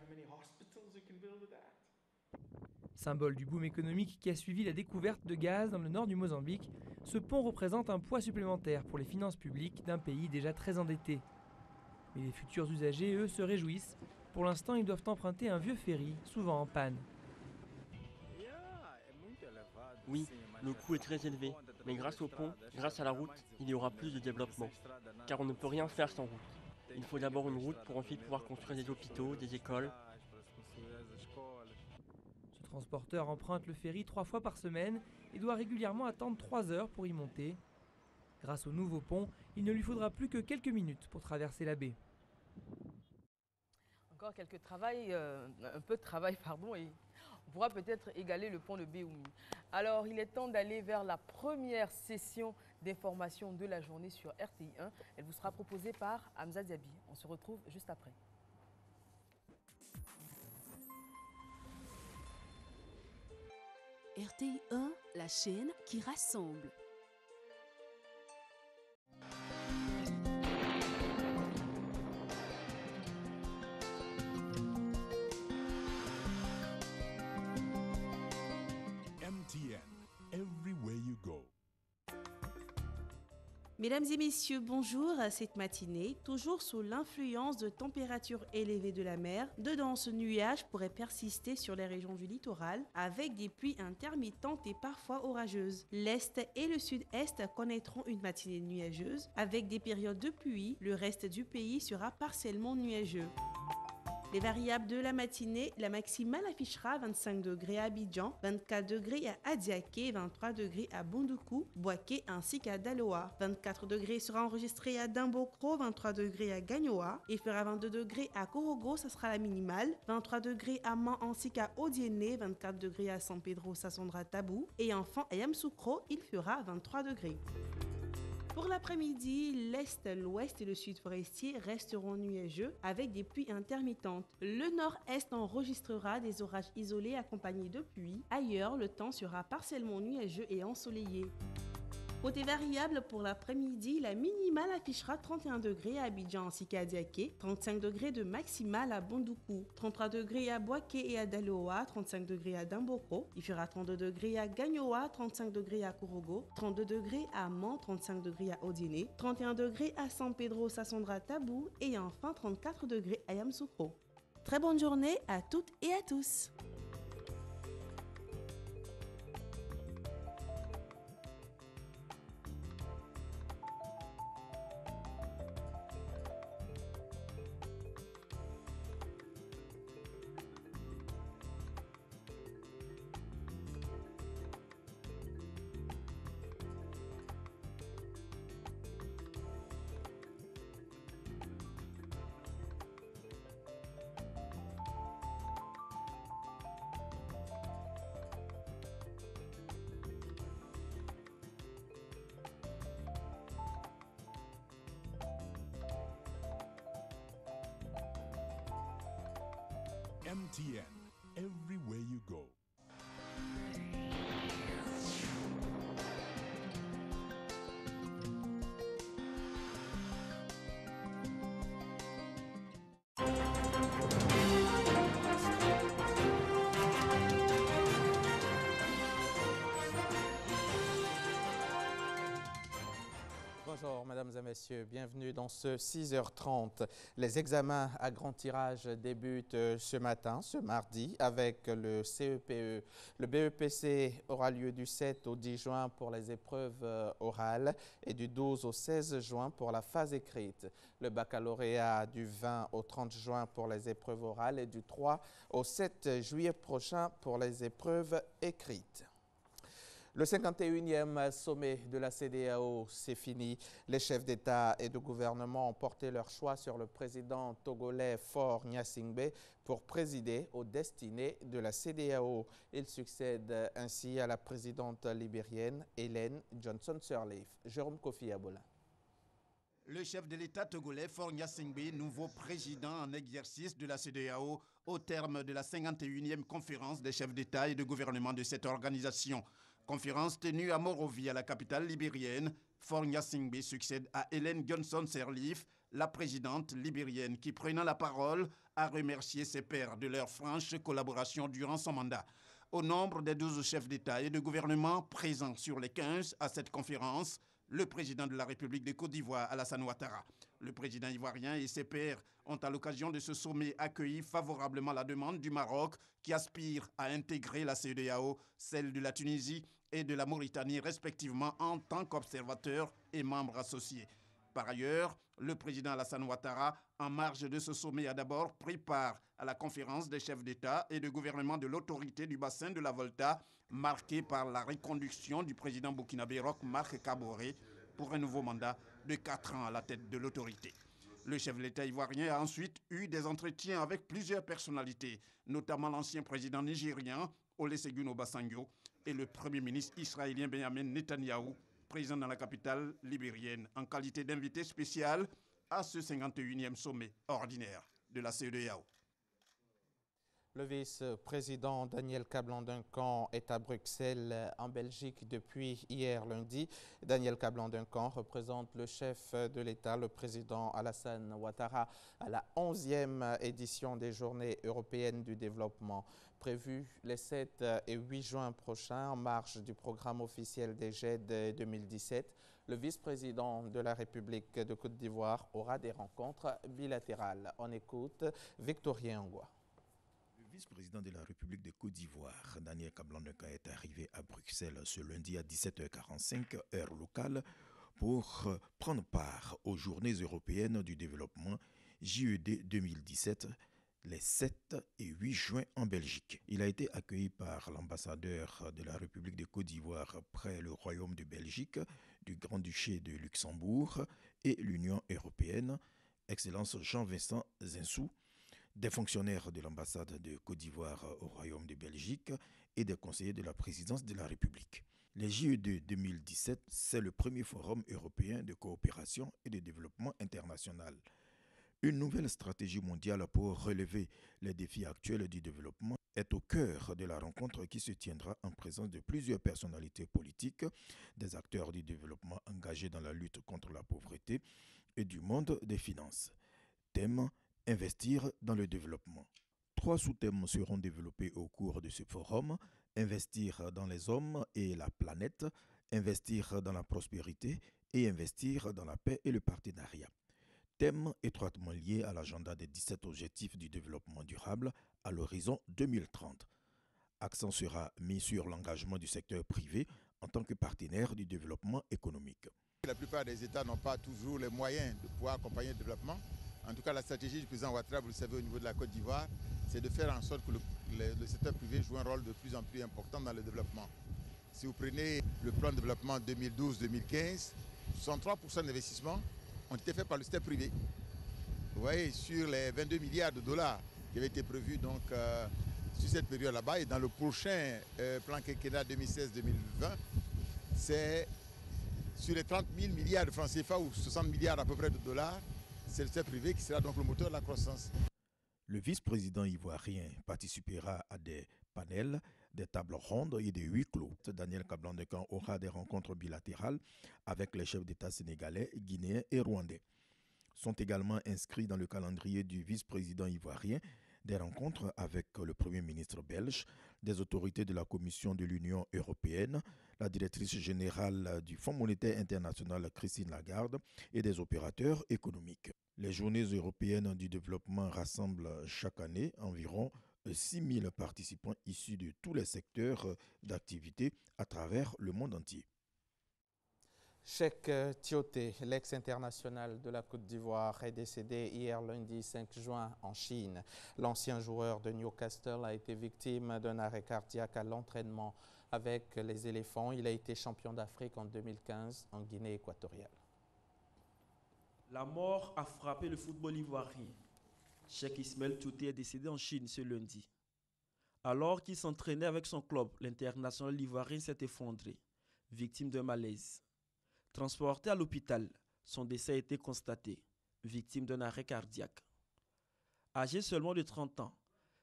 [SPEAKER 11] Symbole du boom économique qui a suivi la découverte de gaz dans le nord du Mozambique, ce pont représente un poids supplémentaire pour les finances publiques d'un pays déjà très endetté. Mais les futurs usagers, eux, se réjouissent. Pour l'instant, ils doivent emprunter un vieux ferry, souvent en panne.
[SPEAKER 15] Oui, le coût est très élevé, mais grâce au pont, grâce à la route, il y aura plus de développement. Car on ne peut rien faire sans route. Il faut d'abord une route pour ensuite pouvoir construire des hôpitaux, des écoles.
[SPEAKER 11] Ce transporteur emprunte le ferry 3 fois par semaine et doit régulièrement attendre 3 heures pour y monter. Grâce au nouveau pont, il ne lui faudra plus que quelques minutes pour traverser la baie.
[SPEAKER 1] Encore un peu de travail, pardon, et on pourra peut-être égaler le pont de Béoumi. Alors, il est temps d'aller vers la première session d'information de la journée sur RTI1. Elle vous sera proposée par Hamza Diaby. On se retrouve juste après.
[SPEAKER 16] RTI1, la chaîne qui rassemble.
[SPEAKER 17] MTN, everywhere you go.
[SPEAKER 18] Mesdames et messieurs, bonjour. Cette matinée, toujours sous l'influence de températures élevées de la mer, de denses nuages pourraient persister sur les régions du littoral avec des pluies intermittentes et parfois orageuses. L'Est et le Sud-Est connaîtront une matinée nuageuse avec des périodes de pluie. Le reste du pays sera partiellement nuageux. Les variables de la matinée, la maximale affichera 25 degrés à Abidjan, 24 degrés à Adiaké, 23 degrés à Bondoukou, Boaké ainsi qu'à Daloa. 24 degrés sera enregistré à Dimbokro, 23 degrés à Gagnoa. Il fera 22 degrés à Korogo, ça sera la minimale. 23 degrés à Man ainsi qu'à Odiéné, 24 degrés à San Pedro, ça sera Tabou. Et enfin à Yamoussoukro, il fera 23 degrés. Pour l'après-midi, l'Est, l'Ouest et le Sud forestier resteront nuageux avec des pluies intermittentes. Le Nord-Est enregistrera des orages isolés accompagnés de pluie. Ailleurs, le temps sera partiellement nuageux et ensoleillé. Côté variable, pour l'après-midi, la minimale affichera 31 degrés à Abidjan ainsi qu'à Diaké, 35 degrés de maximale à Bondoukou, 33 degrés à Boaké et à Daloa, 35 degrés à Damboko, il fera 32 degrés à Gagnoa, 35 degrés à Kourogo, 32 degrés à Mans, 35 degrés à Odiné, 31 degrés à San Pedro Sassandra Tabou et enfin 34 degrés à Yamoussoukro. Très bonne journée à toutes et à tous.
[SPEAKER 17] MTN, everywhere you go.
[SPEAKER 2] Bonjour mesdames et messieurs, bienvenue dans ce 6h30. Les examens à grand tirage débutent ce matin, ce mardi, avec le CEPE. Le BEPC aura lieu du 7 au 10 juin pour les épreuves orales et du 12 au 16 juin pour la phase écrite. Le baccalauréat du 20 au 30 juin pour les épreuves orales et du 3 au 7 juillet prochain pour les épreuves écrites. Le 51e sommet de la CEDEAO, c'est fini. Les chefs d'État et de gouvernement ont porté leur choix sur le président togolais Faure Gnassingbé pour présider aux destinées de la CEDEAO. Il succède ainsi à la présidente libérienne Ellen Johnson Sirleaf. Jérôme Kofi Abola.
[SPEAKER 19] Le chef de l'État togolais Faure Gnassingbé, nouveau président en exercice de la CEDEAO, au terme de la 51e conférence des chefs d'État et de gouvernement de cette organisation. Conférence tenue à Monrovie, la capitale libérienne. Faure Gnassingbé succède à Ellen Johnson Sirleaf, la présidente libérienne, qui, prenant la parole, a remercié ses pairs de leur franche collaboration durant son mandat. Au nombre des 12 chefs d'État et de gouvernement présents sur les 15 à cette conférence, le président de la République de Côte d'Ivoire, Alassane Ouattara. Le président ivoirien et ses pairs ont, à l'occasion de ce sommet, accueilli favorablement la demande du Maroc qui aspire à intégrer la CEDEAO, celle de la Tunisie et de la Mauritanie respectivement en tant qu'observateurs et membres associés. Par ailleurs, le président Alassane Ouattara, en marge de ce sommet, a d'abord pris part à la conférence des chefs d'État et de gouvernement de l'autorité du bassin de la Volta, marquée par la reconduction du président burkinabé Roch Marc Kaboré pour un nouveau mandat de 4 ans à la tête de l'autorité. Le chef de l'État ivoirien a ensuite eu des entretiens avec plusieurs personnalités, notamment l'ancien président nigérien Olusegun Obasanjo et le premier ministre israélien Benjamin Netanyahou, présent dans la capitale libérienne, en qualité d'invité spécial à ce 51e sommet ordinaire de la CEDEAO.
[SPEAKER 2] Le vice-président Daniel Kablan-Duncan est à Bruxelles, en Belgique, depuis hier lundi. Daniel Kablan-Duncan représente le chef de l'État, le président Alassane Ouattara, à la 11e édition des Journées européennes du développement, prévues les 7 et 8 juin prochains en marge du programme officiel des GED 2017. Le vice-président de la République de Côte d'Ivoire aura des rencontres bilatérales. On écoute Victorien Ngwa.
[SPEAKER 20] Le vice-président de la République de Côte d'Ivoire, Daniel Kablan-Duncan, est arrivé à Bruxelles ce lundi à 17h45, heure locale, pour prendre part aux Journées européennes du développement JED 2017, les 7 et 8 juin en Belgique. Il a été accueilli par l'ambassadeur de la République de Côte d'Ivoire près le Royaume de Belgique, du Grand-Duché de Luxembourg et l'Union européenne, Excellence Jean-Vincent Zinsou, des fonctionnaires de l'ambassade de Côte d'Ivoire au Royaume de Belgique et des conseillers de la présidence de la République. Les JED 2017, c'est le premier forum européen de coopération et de développement international. Une nouvelle stratégie mondiale pour relever les défis actuels du développement est au cœur de la rencontre qui se tiendra en présence de plusieurs personnalités politiques, des acteurs du développement engagés dans la lutte contre la pauvreté et du monde des finances. Thème: investir dans le développement. 3 sous-thèmes seront développés au cours de ce forum: investir dans les hommes et la planète, investir dans la prospérité et investir dans la paix et le partenariat. Thème étroitement lié à l'agenda des 17 objectifs du développement durable à l'horizon 2030. Accent sera mis sur l'engagement du secteur privé en tant que partenaire du développement économique.
[SPEAKER 21] La plupart des États n'ont pas toujours les moyens de pouvoir accompagner le développement. En tout cas, la stratégie du président Ouattara, vous le savez, au niveau de la Côte d'Ivoire, c'est de faire en sorte que le secteur privé joue un rôle de plus en plus important dans le développement. Si vous prenez le plan de développement 2012-2015, 63% d'investissements ont été faits par le secteur privé. Vous voyez, sur les 22 milliards de dollars qui avaient été prévus donc, sur cette période là-bas, et dans le prochain plan quinquennat 2016-2020, c'est sur les 30 000 milliards de francs CFA ou 60 milliards à peu près de dollars, c'est le secteur privé qui sera donc le moteur de la croissance.
[SPEAKER 20] Le vice-président ivoirien participera à des panels, des tables rondes et des huis clos. Daniel Kablan-Dekan aura des rencontres bilatérales avec les chefs d'État sénégalais, guinéens et rwandais. Sont également inscrits dans le calendrier du vice-président ivoirien des rencontres avec le Premier ministre belge, des autorités de la Commission de l'Union européenne, la directrice générale du Fonds monétaire international Christine Lagarde et des opérateurs économiques. Les journées européennes du développement rassemblent chaque année environ 6 000 participants issus de tous les secteurs d'activité à travers le monde entier.
[SPEAKER 22] Cheick Tioté, l'ex-international de la Côte d'Ivoire, est décédé hier lundi 5 juin en Chine. L'ancien joueur de Newcastle a été victime d'un arrêt cardiaque à l'entraînement avec les éléphants. Il a été champion d'Afrique en 2015 en Guinée équatoriale.
[SPEAKER 23] La mort a frappé le football ivoirien. Cheick Ismaël Tioté est décédé en Chine ce lundi. Alors qu'il s'entraînait avec son club, l'international ivoirien s'est effondré, victime d'un malaise. Transporté à l'hôpital, son décès a été constaté, victime d'un arrêt cardiaque. Âgé seulement de 30 ans,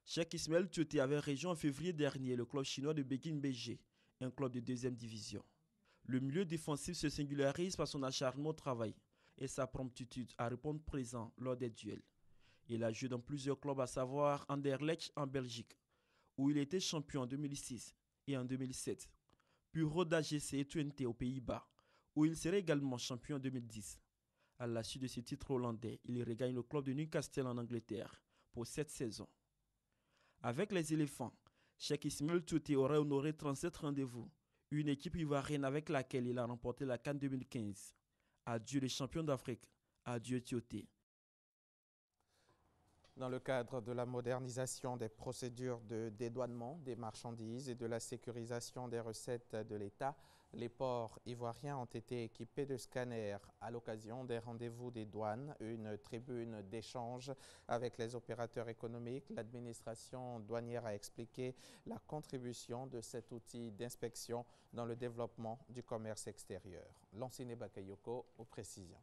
[SPEAKER 23] Cheick Ismaël Tioté avait rejoint en février dernier le club chinois de Beijing BG, un club de 2e division. Le milieu défensif se singularise par son acharnement au travail et sa promptitude à répondre présent lors des duels. Il a joué dans plusieurs clubs, à savoir Anderlecht en Belgique, où il était champion en 2006 et en 2007, puis Roda GC et Twente aux Pays-Bas, où il serait également champion en 2010. À la suite de ce titre hollandais, il regagne le club de Newcastle en Angleterre pour 7 saisons. Avec les éléphants, Cheick Ismaël Tioté aurait honoré 37 rendez-vous, une équipe ivoirienne avec laquelle il a remporté la CAN 2015. Adieu les champions d'Afrique, adieu Tioté.
[SPEAKER 22] Dans le cadre de la modernisation des procédures de dédouanement des marchandises et de la sécurisation des recettes de l'État, les ports ivoiriens ont été équipés de scanners. À l'occasion des rendez-vous des douanes, une tribune d'échange avec les opérateurs économiques, l'administration douanière a expliqué la contribution de cet outil d'inspection dans le développement du commerce extérieur. Lanciné Bakayoko aux précisions.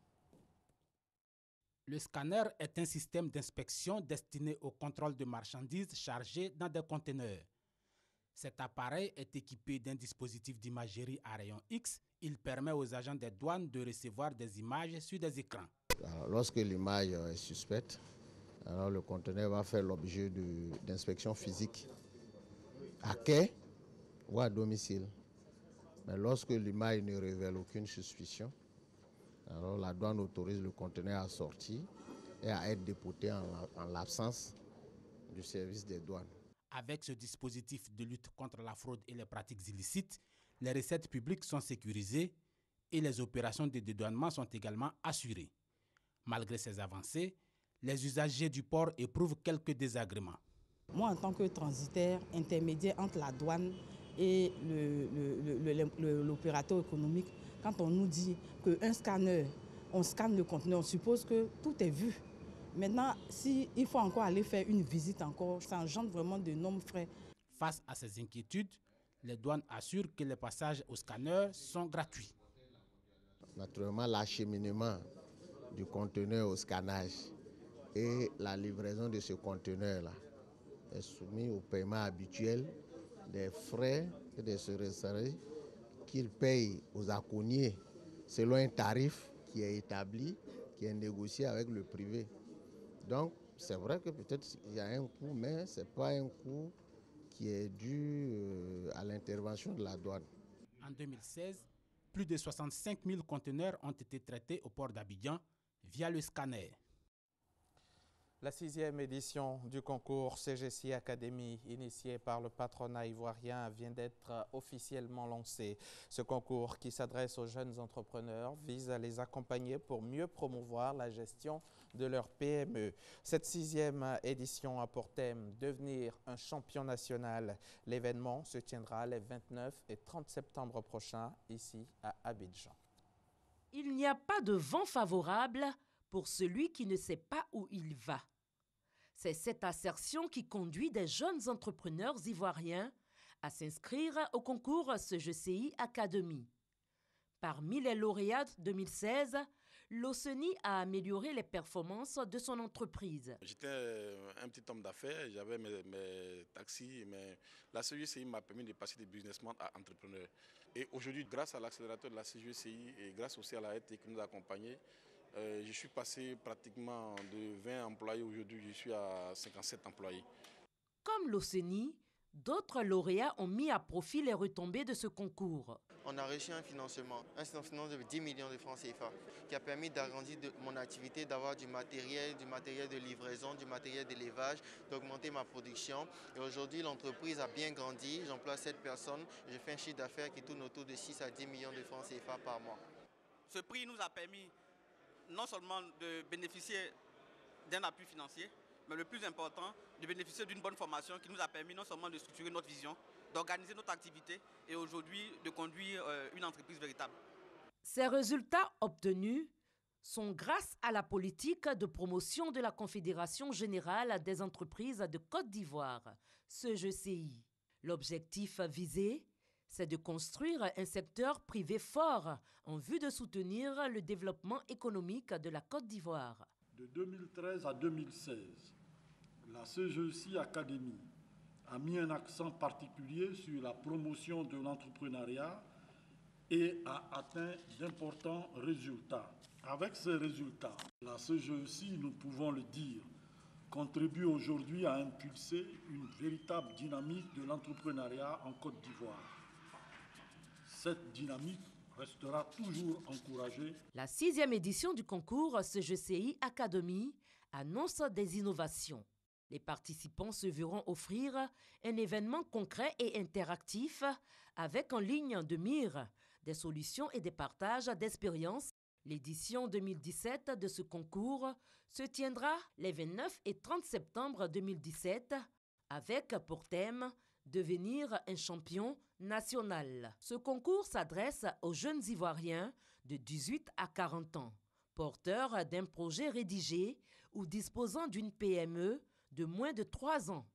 [SPEAKER 24] Le scanner est un système d'inspection destiné au contrôle de marchandises chargées dans des conteneurs. Cet appareil est équipé d'un dispositif d'imagerie à rayon X. Il permet aux agents des douanes de recevoir des images sur des écrans.
[SPEAKER 25] Alors, lorsque l'image est suspecte, alors le conteneur va faire l'objet d'inspection physique à quai ou à domicile. Mais lorsque l'image ne révèle aucune suspicion, alors la douane autorise le conteneur à sortir et à être déporté en l'absence du service des douanes.
[SPEAKER 24] Avec ce dispositif de lutte contre la fraude et les pratiques illicites, les recettes publiques sont sécurisées et les opérations de dédouanement sont également assurées. Malgré ces avancées, les usagers du port éprouvent quelques désagréments.
[SPEAKER 26] Moi, en tant que transitaire, intermédiaire entre la douane et l'opérateur économique, quand on nous dit qu'un scanner, on scanne le conteneur, on suppose que tout est vu. Maintenant, s'il faut encore aller faire une visite encore, ça engendre vraiment d'énormes frais.
[SPEAKER 24] Face à ces inquiétudes, les douanes assurent que les passages au scanner sont gratuits.
[SPEAKER 25] Naturellement, l'acheminement du conteneur au scannage et la livraison de ce conteneur-là est soumis au paiement habituel des frais et des serresseries qu'il paye aux acouniers selon un tarif qui est établi, qui est négocié avec le privé. Donc, c'est vrai que peut-être il y a un coût, mais ce n'est pas un coût qui est dû à l'intervention de la douane.
[SPEAKER 24] En 2016, plus de 65 000 conteneurs ont été traités au port d'Abidjan via le scanner.
[SPEAKER 22] La 6e édition du concours CGC Academy, initié par le patronat ivoirien, vient d'être officiellement lancé. Ce concours, qui s'adresse aux jeunes entrepreneurs, vise à les accompagner pour mieux promouvoir la gestion de leur PME. Cette 6e édition a pour thème « Devenir un champion national ». L'événement se tiendra les 29 et 30 septembre prochains, ici à Abidjan.
[SPEAKER 3] Il n'y a pas de vent favorable pour celui qui ne sait pas où il va. C'est cette assertion qui conduit des jeunes entrepreneurs ivoiriens à s'inscrire au concours CGCI Academy. Parmi les lauréats 2016, l'OCENI a amélioré les performances de son entreprise.
[SPEAKER 4] J'étais un petit homme d'affaires, j'avais mes taxis, mais la CGCI m'a permis de passer de businessman à entrepreneur. Et aujourd'hui, grâce à l'accélérateur de la CGCI et grâce aussi à la RT qui nous a accompagnés, je suis passé pratiquement de 20 employés, aujourd'hui je suis à 57 employés.
[SPEAKER 3] Comme l'OCENI, d'autres lauréats ont mis à profit les retombées de ce concours.
[SPEAKER 5] On a reçu un financement de 10 millions de francs CFA qui a permis d'agrandir mon activité, d'avoir du matériel de livraison, du matériel d'élevage, d'augmenter ma production. Et aujourd'hui, l'entreprise a bien grandi, j'emploie 7 personnes, je fais un chiffre d'affaires qui tourne autour de 6 à 10 millions de francs CFA par mois.
[SPEAKER 6] Ce prix nous a permis non seulement de bénéficier d'un appui financier, mais le plus important, de bénéficier d'une bonne formation qui nous a permis non seulement de structurer notre vision, d'organiser notre activité et aujourd'hui de conduire une entreprise véritable.
[SPEAKER 3] Ces résultats obtenus sont grâce à la politique de promotion de la Confédération générale des entreprises de Côte d'Ivoire, CGCI. L'objectif visé, c'est de construire un secteur privé fort en vue de soutenir le développement économique de la Côte d'Ivoire.
[SPEAKER 7] De 2013 à 2016, la CGCI Academy a mis un accent particulier sur la promotion de l'entrepreneuriat et a atteint d'importants résultats. Avec ces résultats, la CGCI, nous pouvons le dire, contribue aujourd'hui à impulser une véritable dynamique de l'entrepreneuriat en Côte d'Ivoire. Cette dynamique restera toujours encouragée.
[SPEAKER 3] La 6e édition du concours CGCI Academy annonce des innovations. Les participants se verront offrir un événement concret et interactif avec en ligne de mire des solutions et des partages d'expériences. L'édition 2017 de ce concours se tiendra les 29 et 30 septembre 2017 avec pour thème « Devenir un champion national ». Ce concours s'adresse aux jeunes Ivoiriens de 18 à 40 ans, porteurs d'un projet rédigé ou disposant d'une PME de moins de 3 ans.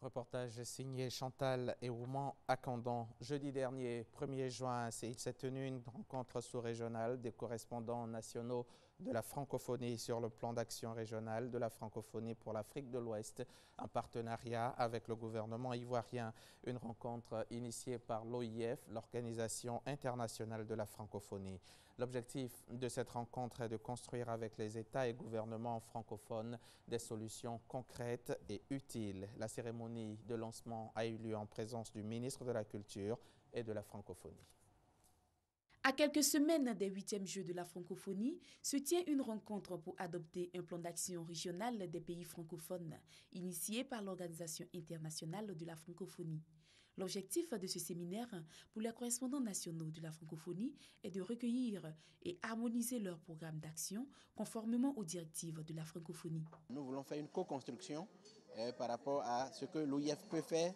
[SPEAKER 22] Reportage signé Chantal et Ouman Akandon. Jeudi dernier, 1er juin, il s'est tenu une rencontre sous-régionale des correspondants nationaux de la francophonie sur le plan d'action régionale de la francophonie pour l'Afrique de l'Ouest, en partenariat avec le gouvernement ivoirien. Une rencontre initiée par l'OIF, l'Organisation internationale de la francophonie. L'objectif de cette rencontre est de construire avec les États et gouvernements francophones des solutions concrètes et utiles. La cérémonie de lancement a eu lieu en présence du ministre de la Culture et de la francophonie.
[SPEAKER 8] À quelques semaines des 8e Jeux de la francophonie, se tient une rencontre pour adopter un plan d'action régional des pays francophones, initié par l'Organisation internationale de la francophonie. L'objectif de ce séminaire pour les correspondants nationaux de la francophonie est de recueillir et harmoniser leur programme d'action conformément aux directives de la francophonie.
[SPEAKER 27] Nous voulons faire une co-construction par rapport à ce que l'OIF peut faire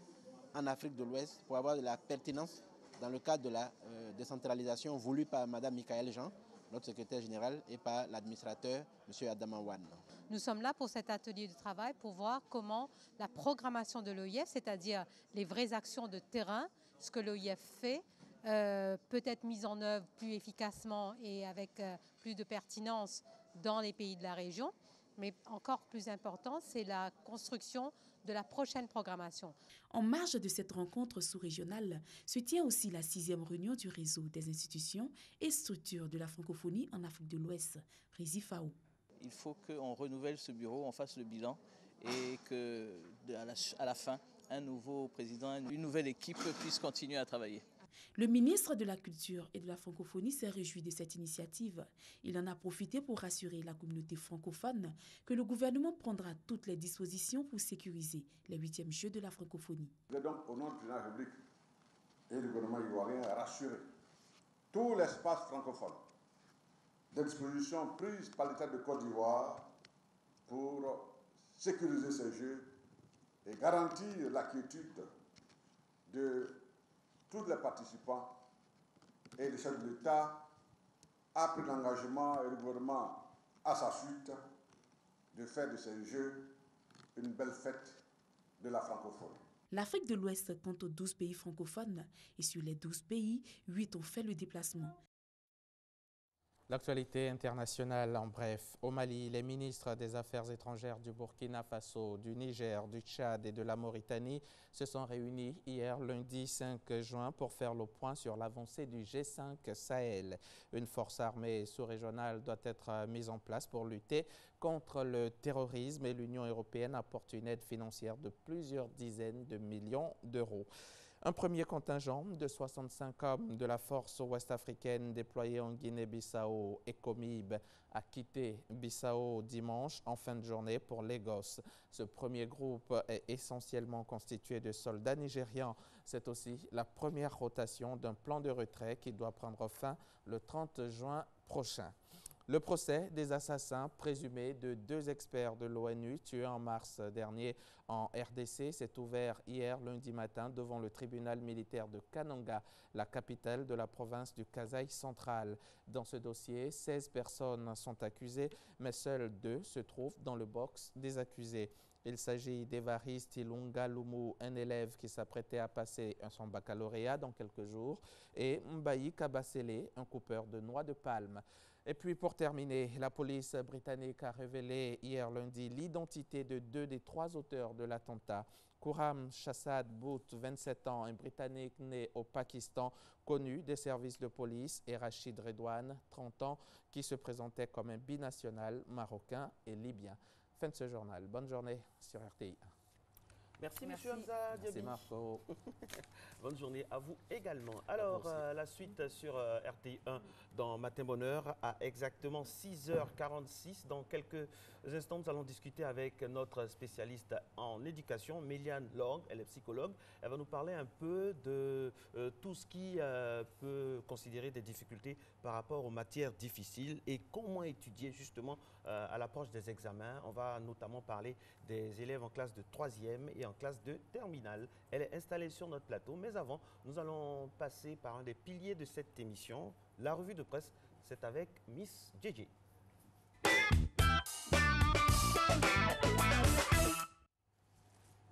[SPEAKER 27] en Afrique de l'Ouest pour avoir de la pertinence dans le cadre de la décentralisation voulue par Mme Michaël Jean, notre secrétaire général, et par l'administrateur, M. Adama Wan.
[SPEAKER 28] Nous sommes là pour cet atelier de travail pour voir comment la programmation de l'OIF, c'est-à-dire les vraies actions de terrain, ce que l'OIF fait, peut être mise en œuvre plus efficacement et avec plus de pertinence dans les pays de la région, Mais encore plus important, c'est la construction de la prochaine programmation.
[SPEAKER 8] En marge de cette rencontre sous-régionale se tient aussi la 6e réunion du réseau des institutions et structures de la francophonie en Afrique de l'Ouest, RISIFAO.
[SPEAKER 1] Il faut qu'on renouvelle ce bureau, on fasse le bilan et qu'à la fin, un nouveau président, une nouvelle équipe puisse continuer à travailler.
[SPEAKER 8] Le ministre de la Culture et de la Francophonie s'est réjoui de cette initiative. Il en a profité pour rassurer la communauté francophone que le gouvernement prendra toutes les dispositions pour sécuriser les 8e Jeux de la francophonie.
[SPEAKER 9] Je vais donc, au nom du président de la République et du gouvernement ivoirien, rassurer tout l'espace francophone des dispositions prises par l'État de Côte d'Ivoire pour sécuriser ces Jeux et garantir la quiétude de tous les participants. Et le chef de l'État a pris l'engagement, et le gouvernement à sa suite, de faire de ces Jeux une belle fête de la francophonie.
[SPEAKER 8] L'Afrique de l'Ouest compte 12 pays francophones et sur les 12 pays, 8 ont fait le déplacement.
[SPEAKER 22] L'actualité internationale en bref. Au Mali, les ministres des Affaires étrangères du Burkina Faso, du Niger, du Tchad et de la Mauritanie se sont réunis hier lundi 5 juin pour faire le point sur l'avancée du G5 Sahel. Une force armée sous-régionale doit être mise en place pour lutter contre le terrorisme et l'Union européenne apporte une aide financière de plusieurs dizaines de millions d'euros. Un premier contingent de 65 hommes de la force ouest-africaine déployée en Guinée-Bissau, ECOMIB, a quitté Bissau dimanche en fin de journée pour Lagos. Ce premier groupe est essentiellement constitué de soldats nigérians. C'est aussi la première rotation d'un plan de retrait qui doit prendre fin le 30 juin prochain. Le procès des assassins présumés de 2 experts de l'ONU tués en mars dernier en RDC s'est ouvert hier lundi matin devant le tribunal militaire de Kananga, la capitale de la province du Kasaï central. Dans ce dossier, 16 personnes sont accusées, mais seules 2 se trouvent dans le box des accusés. Il s'agit d'Evariste Ilunga Lumu, un élève qui s'apprêtait à passer son baccalauréat dans quelques jours, et Mbayi Kabasele, un coupeur de noix de palme. Et puis pour terminer, la police britannique a révélé hier lundi l'identité de 2 des 3 auteurs de l'attentat. Khurram Shahzad Butt, 27 ans, un Britannique né au Pakistan, connu des services de police, et Rachid Redouane, 30 ans, qui se présentait comme un binational marocain et libyen. Fin de ce journal. Bonne journée sur RTI.
[SPEAKER 2] Merci, M. Hamza Diaby.
[SPEAKER 22] Merci Marco.
[SPEAKER 2] Bonne journée à vous également. Alors, la suite sur RTI 1 dans Matin Bonheur à exactement 6h46. Dans quelques instants, nous allons discuter avec notre spécialiste en éducation, Méliane Lorgue. Elle est psychologue. Elle va nous parler un peu de tout ce qui peut considérer des difficultés par rapport aux matières difficiles et comment étudier justement à l'approche des examens. On va notamment parler des élèves en classe de 3e et en classe de terminale. Elle est installée sur notre plateau, mais avant, nous allons passer par un des piliers de cette émission, la revue de presse. C'est avec Miss JJ.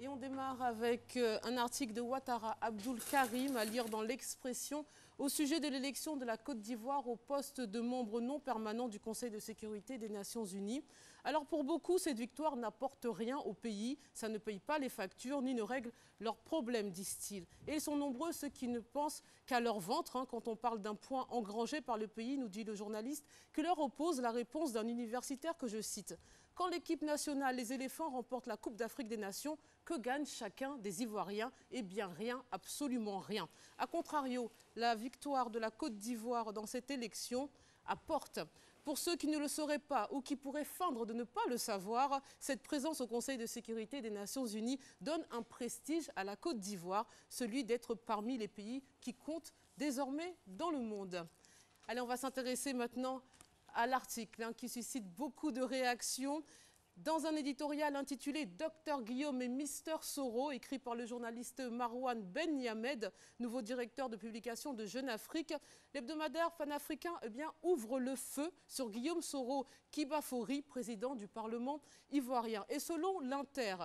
[SPEAKER 10] Et on démarre avec un article de Ouattara Abdoul Karim à lire dans l'Expression au sujet de l'élection de la Côte d'Ivoire au poste de membre non permanent du Conseil de sécurité des Nations Unies. Alors pour beaucoup, cette victoire n'apporte rien au pays, ça ne paye pas les factures ni ne règle leurs problèmes, disent-ils. Et ils sont nombreux ceux qui ne pensent qu'à leur ventre quand on parle d'un point engrangé par le pays, nous dit le journaliste, que leur oppose la réponse d'un universitaire que je cite. Quand l'équipe nationale, les éléphants, remporte la Coupe d'Afrique des Nations, que gagne chacun des Ivoiriens? Eh bien rien, absolument rien. A contrario, la victoire de la Côte d'Ivoire dans cette élection apporte, pour ceux qui ne le sauraient pas ou qui pourraient feindre de ne pas le savoir, cette présence au Conseil de sécurité des Nations Unies donne un prestige à la Côte d'Ivoire, celui d'être parmi les pays qui comptent désormais dans le monde. Allez, on va s'intéresser maintenant à l'article qui suscite beaucoup de réactions. Dans un éditorial intitulé « Dr Guillaume et Mister Soro », écrit par le journaliste Marwan Ben Yamed, nouveau directeur de publication de Jeune Afrique, l'hebdomadaire panafricain ouvre le feu sur Guillaume Soro Kibafori, président du Parlement ivoirien. Et selon l'Inter,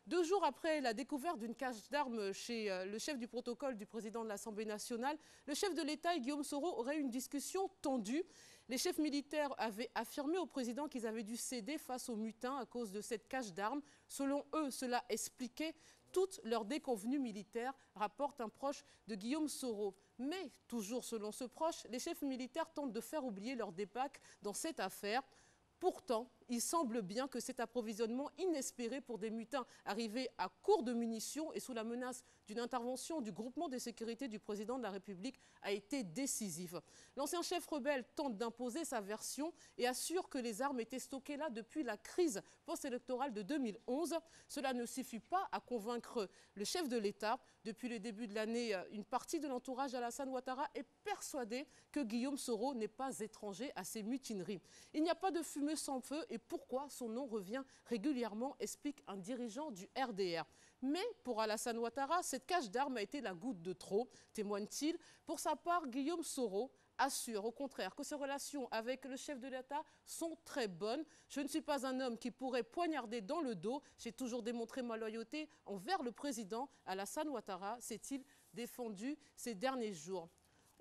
[SPEAKER 10] 2 jours après la découverte d'une cache d'armes chez le chef du protocole du président de l'Assemblée nationale, le chef de l'État et Guillaume Soro auraient une discussion tendue. Les chefs militaires avaient affirmé au président qu'ils avaient dû céder face aux mutins à cause de cette cache d'armes. Selon eux, cela expliquait toutes leurs déconvenues militaires, rapporte un proche de Guillaume Soro. Mais, toujours selon ce proche, les chefs militaires tentent de faire oublier leur débâcle dans cette affaire. Pourtant, il semble bien que cet approvisionnement inespéré pour des mutins arrivés à court de munitions et sous la menace d'une intervention du groupement de sécurité du président de la République a été décisif. L'ancien chef rebelle tente d'imposer sa version et assure que les armes étaient stockées là depuis la crise post-électorale de 2011. Cela ne suffit pas à convaincre le chef de l'État. Depuis le début de l'année, une partie de l'entourage d'Alassane Ouattara est persuadée que Guillaume Soro n'est pas étranger à ces mutineries. Il n'y a pas de fumée sans feu et pourquoi son nom revient régulièrement, explique un dirigeant du RDR. Mais pour Alassane Ouattara, cette cache d'armes a été la goutte de trop, témoigne-t-il. Pour sa part, Guillaume Soro assure au contraire que ses relations avec le chef de l'État sont très bonnes. Je ne suis pas un homme qui pourrait poignarder dans le dos. J'ai toujours démontré ma loyauté envers le président Alassane Ouattara, s'est-il défendu ces derniers jours.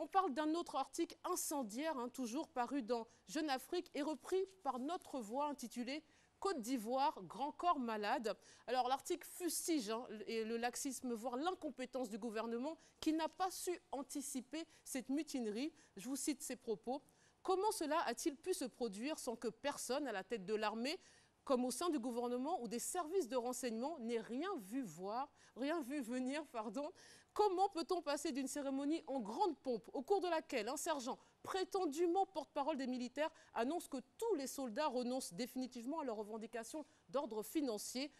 [SPEAKER 10] On parle d'un autre article incendiaire, toujours paru dans Jeune Afrique et repris par Notre Voix intitulé « Côte d'Ivoire, grand corps malade ». Alors l'article fustige et le laxisme, voire l'incompétence du gouvernement qui n'a pas su anticiper cette mutinerie. Je vous cite ses propos. « Comment cela a-t-il pu se produire sans que personne à la tête de l'armée, comme au sein du gouvernement ou des services de renseignement, n'ait rien vu venir. Comment peut-on passer d'une cérémonie en grande pompe, au cours de laquelle un sergent, prétendument porte-parole des militaires, annonce que tous les soldats renoncent définitivement à leurs revendications d'ordre financier,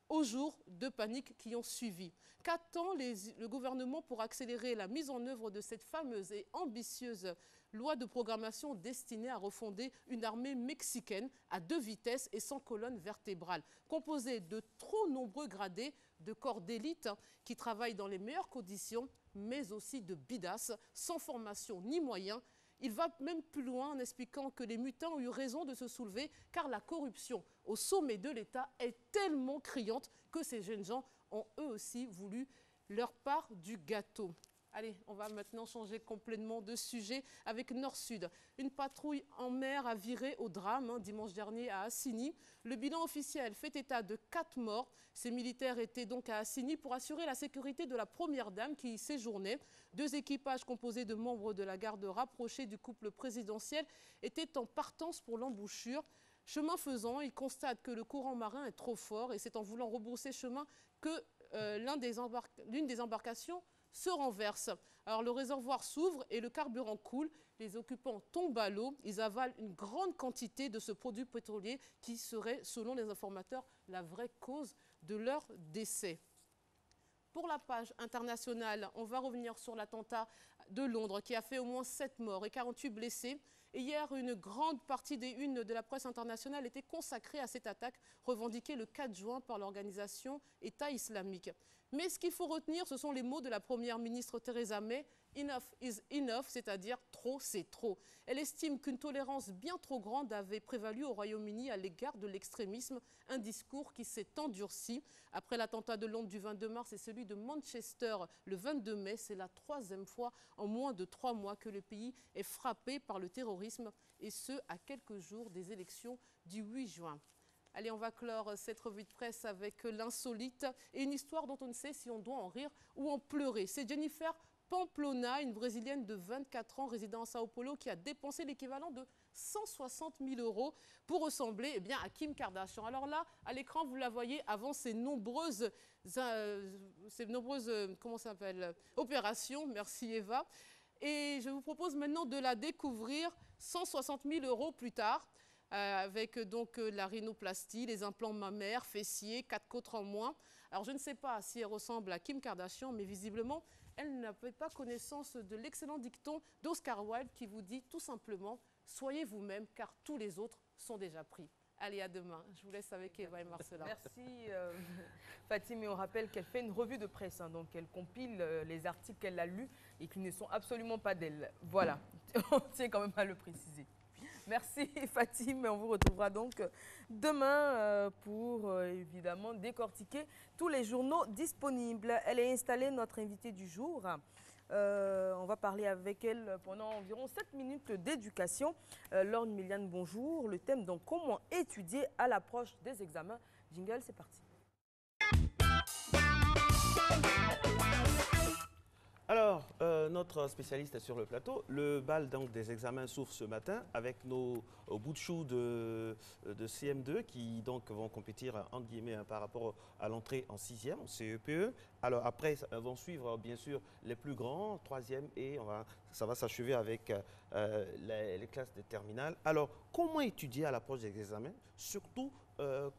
[SPEAKER 10] aux jours de panique qui ont suivi? Qu'attend le gouvernement pour accélérer la mise en œuvre de cette fameuse et ambitieuse loi de programmation destinée à refonder une armée mexicaine à 2 vitesses et sans colonne vertébrale, composée de trop nombreux gradés, de corps d'élite qui travaillent dans les meilleures conditions, mais aussi de bidasses, sans formation ni moyens? Il va même plus loin en expliquant que les mutins ont eu raison de se soulever car la corruption au sommet de l'État est tellement criante que ces jeunes gens ont eux aussi voulu leur part du gâteau. Allez, on va maintenant changer complètement de sujet avec Nord-Sud. Une patrouille en mer a viré au drame dimanche dernier à Assigny. Le bilan officiel fait état de 4 morts. Ces militaires étaient donc à Assigny pour assurer la sécurité de la première dame qui y séjournait. 2 équipages composés de membres de la garde rapprochée du couple présidentiel étaient en partance pour l'embouchure. Chemin faisant, ils constatent que le courant marin est trop fort et c'est en voulant rebrousser chemin que l'une des embarcations se renverse. Alors le réservoir s'ouvre et le carburant coule. Les occupants tombent à l'eau. Ils avalent une grande quantité de ce produit pétrolier qui serait, selon les informateurs, la vraie cause de leur décès. Pour la page internationale, on va revenir sur l'attentat de Londres qui a fait au moins 7 morts et 48 blessés. Et hier, une grande partie des unes de la presse internationale était consacrée à cette attaque revendiquée le 4 juin par l'organisation État islamique. Mais ce qu'il faut retenir, ce sont les mots de la première ministre Theresa May. Enough is enough, c'est-à-dire trop, c'est trop. Elle estime qu'une tolérance bien trop grande avait prévalu au Royaume-Uni à l'égard de l'extrémisme, un discours qui s'est endurci. Après l'attentat de Londres du 22 mars et celui de Manchester le 22 mai, c'est la 3e fois en moins de 3 mois que le pays est frappé par le terrorisme, et ce, à quelques jours des élections du 8 juin. Allez, on va clore cette revue de presse avec l'insolite et une histoire dont on ne sait si on doit en rire ou en pleurer. C'est Jennifer Pamplona, une Brésilienne de 24 ans résidant à Sao Paulo, qui a dépensé l'équivalent de 160 000 € pour ressembler à Kim Kardashian. Alors là, à l'écran, vous la voyez avant ces nombreuses opérations. Merci Eva. Et je vous propose maintenant de la découvrir 160 000 € plus tard. Avec donc la rhinoplastie, les implants mammaires, fessiers, 4 côtes en moins. Alors je ne sais pas si elle ressemble à Kim Kardashian, mais visiblement, elle n'avait pas connaissance de l'excellent dicton d'Oscar Wilde qui vous dit tout simplement « Soyez vous-même car tous les autres sont déjà pris ». Allez, à demain. Je vous laisse avec Eva et Marcela.
[SPEAKER 11] Merci Fatime. Et on rappelle qu'elle fait une revue de presse, donc elle compile les articles qu'elle a lus et qui ne sont absolument pas d'elle. Voilà, on tient quand même à le préciser. Merci Fatime, on vous retrouvera donc demain pour évidemment décortiquer tous les journaux disponibles. Elle est installée, notre invitée du jour. On va parler avec elle pendant environ 7 minutes d'éducation. Laure Miliane, bonjour. Le thème, donc, comment étudier à l'approche des examens. Jingle, c'est parti.
[SPEAKER 2] Alors, notre spécialiste est sur le plateau. Le bal donc, des examens s'ouvre ce matin avec nos bouts de chou de CM2 qui donc vont compétir entre guillemets par rapport à l'entrée en 6e, en CEPE. Alors après, vont suivre bien sûr les plus grands, 3e et ça va s'achever avec les classes de terminale. Alors, comment étudier à l'approche des examens, surtout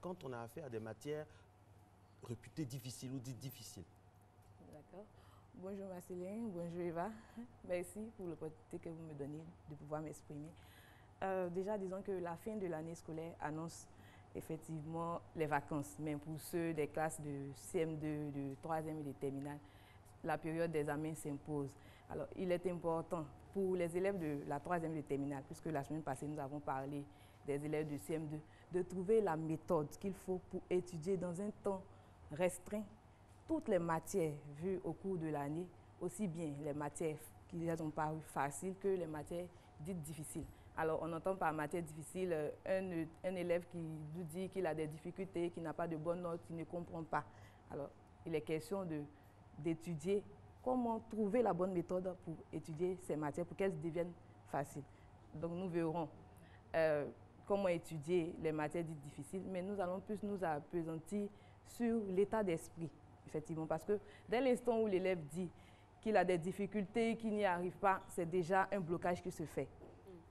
[SPEAKER 2] quand on a affaire à des matières réputées difficiles ou dites difficiles?
[SPEAKER 12] D'accord. Bonjour Marceline, bonjour Eva. Merci pour l'opportunité que vous me donnez de pouvoir m'exprimer. Déjà, disons que la fin de l'année scolaire annonce effectivement les vacances, mais pour ceux des classes de CM2, de 3e et de terminale, la période d'examen s'impose. Alors, il est important pour les élèves de la 3e et de terminale, puisque la semaine passée, nous avons parlé des élèves de CM2, de trouver la méthode qu'il faut pour étudier dans un temps restreint toutes les matières vues au cours de l'année, aussi bien les matières qui les ont paru faciles que les matières dites difficiles. Alors, on entend par matière difficile un élève qui nous dit qu'il a des difficultés, qu'il n'a pas de bonnes notes, qu'il ne comprend pas. Alors, il est question d'étudier comment trouver la bonne méthode pour étudier ces matières, pour qu'elles deviennent faciles. Donc, nous verrons comment étudier les matières dites difficiles, mais nous allons plus nous appesantir sur l'état d'esprit. Effectivement, parce que dès l'instant où l'élève dit qu'il a des difficultés, qu'il n'y arrive pas, c'est déjà un blocage qui se fait.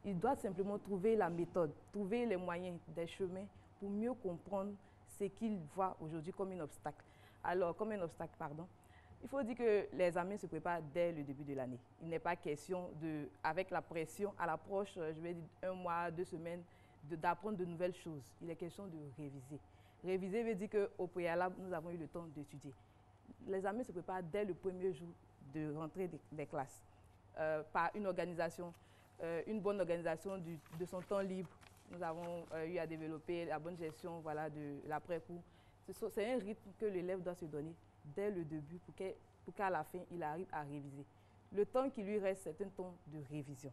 [SPEAKER 12] Il doit simplement trouver la méthode, trouver les moyens, des chemins pour mieux comprendre ce qu'il voit aujourd'hui comme un obstacle. Alors, comme un obstacle, pardon, il faut dire que les examens se préparent dès le début de l'année. Il n'est pas question, avec la pression, à l'approche, je vais dire 1 mois, 2 semaines, d'apprendre de nouvelles choses. Il est question de réviser. Réviser veut dire qu'au préalable, nous avons eu le temps d'étudier. L'examen se prépare dès le premier jour de rentrée des classes par une organisation, une bonne organisation de son temps libre. Nous avons eu à développer la bonne gestion de l'après-cours. C'est un rythme que l'élève doit se donner dès le début pour qu'à la fin, il arrive à réviser. Le temps qui lui reste, c'est un temps de révision.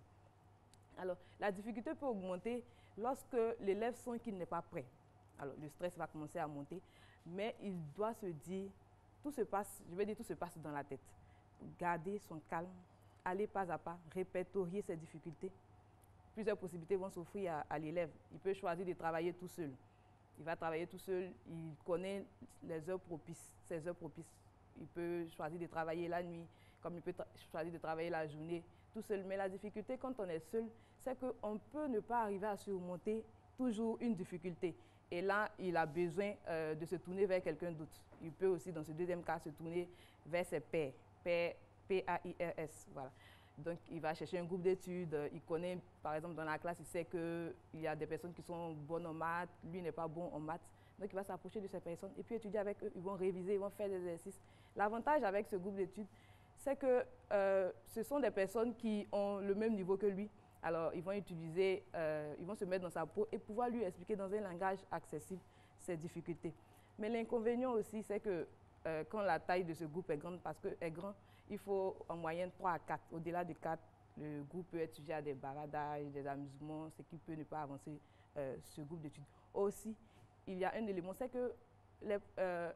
[SPEAKER 12] Alors, la difficulté peut augmenter lorsque l'élève sent qu'il n'est pas prêt. Alors, le stress va commencer à monter, mais il doit se dire, tout se passe dans la tête. Garder son calme, aller pas à pas, répertorier ses difficultés. Plusieurs possibilités vont s'offrir à l'élève. Il peut choisir de travailler tout seul. Il va travailler tout seul, il connaît les heures propices, ses heures propices. Il peut choisir de travailler la nuit, comme il peut choisir de travailler la journée tout seul. Mais la difficulté quand on est seul, c'est qu'on peut ne pas arriver à surmonter toujours une difficulté. Et là, il a besoin de se tourner vers quelqu'un d'autre. Il peut aussi, dans ce deuxième cas, se tourner vers ses pairs, P-A-I-R-S. Voilà. Donc, il va chercher un groupe d'études. Il connaît, par exemple, dans la classe, il sait qu'il y a des personnes qui sont bonnes en maths. Lui n'est pas bon en maths. Donc, il va s'approcher de ces personnes et puis étudier avec eux. Ils vont réviser, ils vont faire des exercices. L'avantage avec ce groupe d'études, c'est que ce sont des personnes qui ont le même niveau que lui. Alors, ils vont se mettre dans sa peau et pouvoir lui expliquer dans un langage accessible ses difficultés. Mais l'inconvénient aussi, c'est que quand la taille de ce groupe est grande, parce qu'il est grand, il faut en moyenne 3 à 4. Au-delà de 4, le groupe peut être sujet à des baradages, des amusements, ce qui peut ne pas avancer ce groupe d'études. Aussi, il y a un élément, c'est que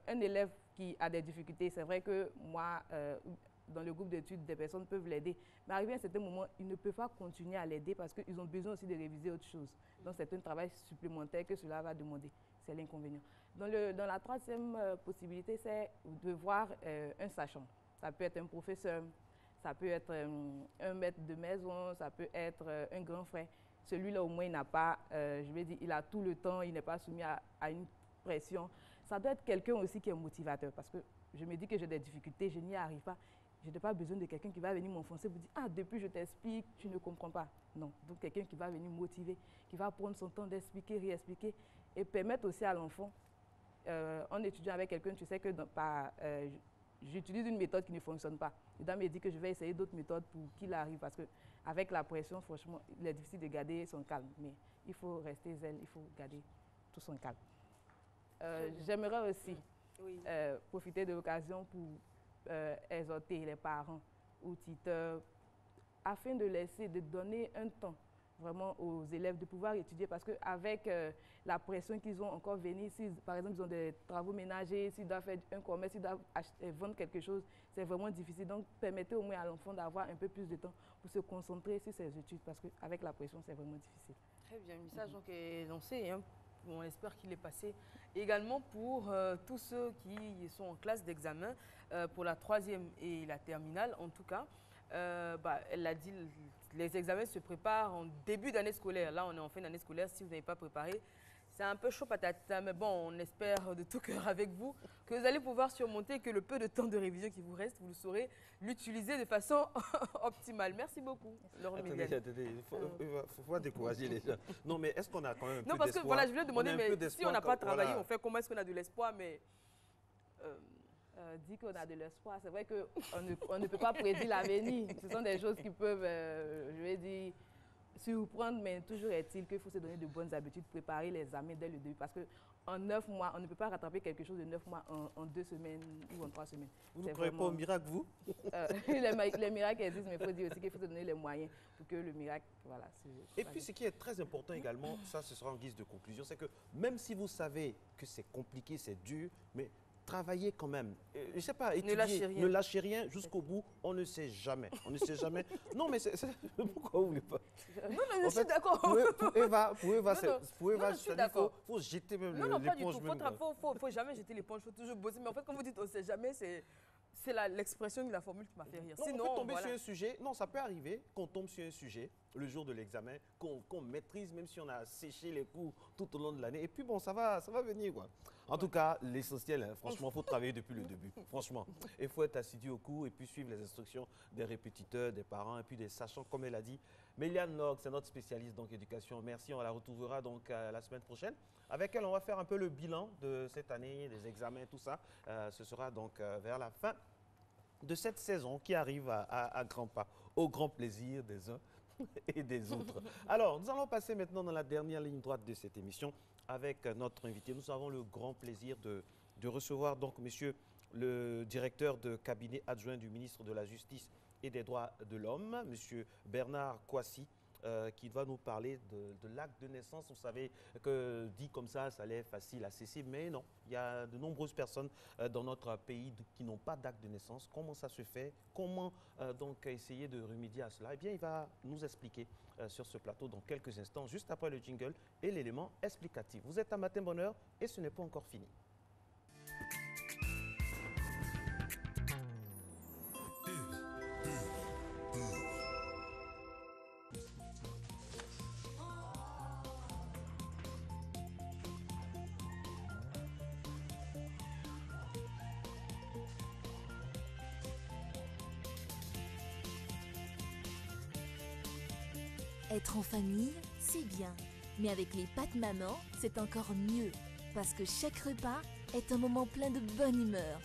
[SPEAKER 12] un élève qui a des difficultés, c'est vrai que moi, dans le groupe d'études, des personnes peuvent l'aider. Mais arrivé à un certain moment, ils ne peuvent pas continuer à l'aider parce qu'ils ont besoin aussi de réviser autre chose. Donc, c'est un travail supplémentaire que cela va demander. C'est l'inconvénient. Dans la troisième possibilité, c'est de voir un sachant. Ça peut être un professeur, ça peut être un maître de maison, ça peut être un grand frère. Celui-là, au moins, il n'a pas, il a tout le temps, il n'est pas soumis à une pression. Ça doit être quelqu'un aussi qui est motivateur parce que je me dis que j'ai des difficultés, je n'y arrive pas. Je n'ai pas besoin de quelqu'un qui va venir m'enfoncer pour dire « Ah, depuis je t'explique, tu ne comprends pas. » Non, donc quelqu'un qui va venir motiver, qui va prendre son temps d'expliquer, réexpliquer et permettre aussi à l'enfant, en étudiant avec quelqu'un, tu sais que j'utilise une méthode qui ne fonctionne pas. Il doit me dire que je vais essayer d'autres méthodes pour qu'il arrive parce qu'avec la pression, franchement, il est difficile de garder son calme. Mais il faut rester zen, il faut garder tout son calme. J'aimerais aussi profiter de l'occasion pour exhorter les parents ou tuteurs, afin de donner un temps vraiment aux élèves de pouvoir étudier, parce qu'avec la pression qu'ils ont encore venir, si par exemple ils ont des travaux ménagers, s'ils doivent faire un commerce, s'ils doivent vendre quelque chose, c'est vraiment difficile. Donc permettez au moins à l'enfant d'avoir un peu plus de temps pour se concentrer sur ses études, parce qu'avec la pression c'est vraiment difficile.
[SPEAKER 11] Très bien, le message donc est lancé, hein. On espère qu'il est passé également pour tous ceux qui sont en classe d'examen pour la 3e et la terminale en tout cas. Elle l'a dit, les examens se préparent en début d'année scolaire. Là, on est en fin d'année scolaire. Si vous n'avez pas préparé, c'est un peu chaud patate. Mais bon, on espère de tout cœur avec vous que vous allez pouvoir surmonter, que le peu de temps de révision qui vous reste, vous saurez l'utiliser de façon optimale. Merci beaucoup, Laure Médiane.
[SPEAKER 2] Attendez, il faut pas décourager les gens. Non, mais est-ce qu'on a quand même un peu d'espoir?
[SPEAKER 11] Non, parce que voilà, je voulais demander, mais si on n'a pas travaillé, on fait comment est-ce qu'on a de l'espoir, mais...
[SPEAKER 12] dit qu'on a de l'espoir. C'est vrai qu'on ne peut pas prédire l'avenir. Ce sont des choses qui peuvent, je vais dire, surprendre, mais toujours est-il qu'il faut se donner de bonnes habitudes, préparer les examens dès le début. Parce qu'en 9 mois, on ne peut pas rattraper quelque chose de 9 mois en 2 semaines ou en 3 semaines.
[SPEAKER 2] Vous ne croyez pas au miracle, vous?
[SPEAKER 12] Les miracles existent, mais il faut dire aussi qu'il faut se donner les moyens pour que le miracle, voilà.
[SPEAKER 2] Et puis, ce qui est très important également, ça, ce sera en guise de conclusion, c'est que même si vous savez que c'est compliqué, c'est dur, mais travaillez quand même. Je ne sais pas, étudier, ne lâchez rien jusqu'au bout. On ne sait jamais. On ne sait jamais. Non, mais pourquoi vous ne voulez pas?
[SPEAKER 12] Non, je suis d'accord.
[SPEAKER 2] Pour Eva, il faut jeter même l'éponge.
[SPEAKER 11] Non, pas du tout. Il ne faut jamais jeter l'éponge. Il faut toujours bosser. Mais en fait, quand vous dites on ne sait jamais, c'est l'expression de la formule qui m'a fait rire.
[SPEAKER 2] Non, sinon, on peut tomber sur un sujet. Non, ça peut arriver qu'on tombe sur un sujet le jour de l'examen, qu'on maîtrise, même si on a séché les cours tout au long de l'année. Et puis bon, ça va venir, quoi. En tout cas, l'essentiel, hein, franchement, il faut travailler depuis le début. Franchement, il faut être assidu au cours et puis suivre les instructions des répétiteurs, des parents et puis des sachants, comme elle a dit. Méliane Nog, c'est notre spécialiste donc éducation. Merci, on la retrouvera donc la semaine prochaine. Avec elle, on va faire un peu le bilan de cette année, des examens, tout ça. Ce sera donc vers la fin de cette saison qui arrive à grands pas, au grand plaisir des uns et des autres. Alors, nous allons passer maintenant dans la dernière ligne droite de cette émission avec notre invité. Nous avons le grand plaisir de recevoir donc monsieur le directeur de cabinet adjoint du ministre de la Justice et des Droits de l'Homme, monsieur Bernard Kouassi, qui va nous parler de l'acte de naissance. Vous savez que dit comme ça, ça l'est facile à cesser, mais non. Il y a de nombreuses personnes dans notre pays qui n'ont pas d'acte de naissance. Comment ça se fait? Comment donc essayer de remédier à cela? Eh bien, il va nous expliquer sur ce plateau dans quelques instants, juste après le jingle et l'élément explicatif. Vous êtes à Matin Bonheur et ce n'est pas encore fini.
[SPEAKER 13] Être en famille, c'est bien. Mais avec les pâtes maman, c'est encore mieux. Parce que chaque repas est un moment plein de bonne humeur.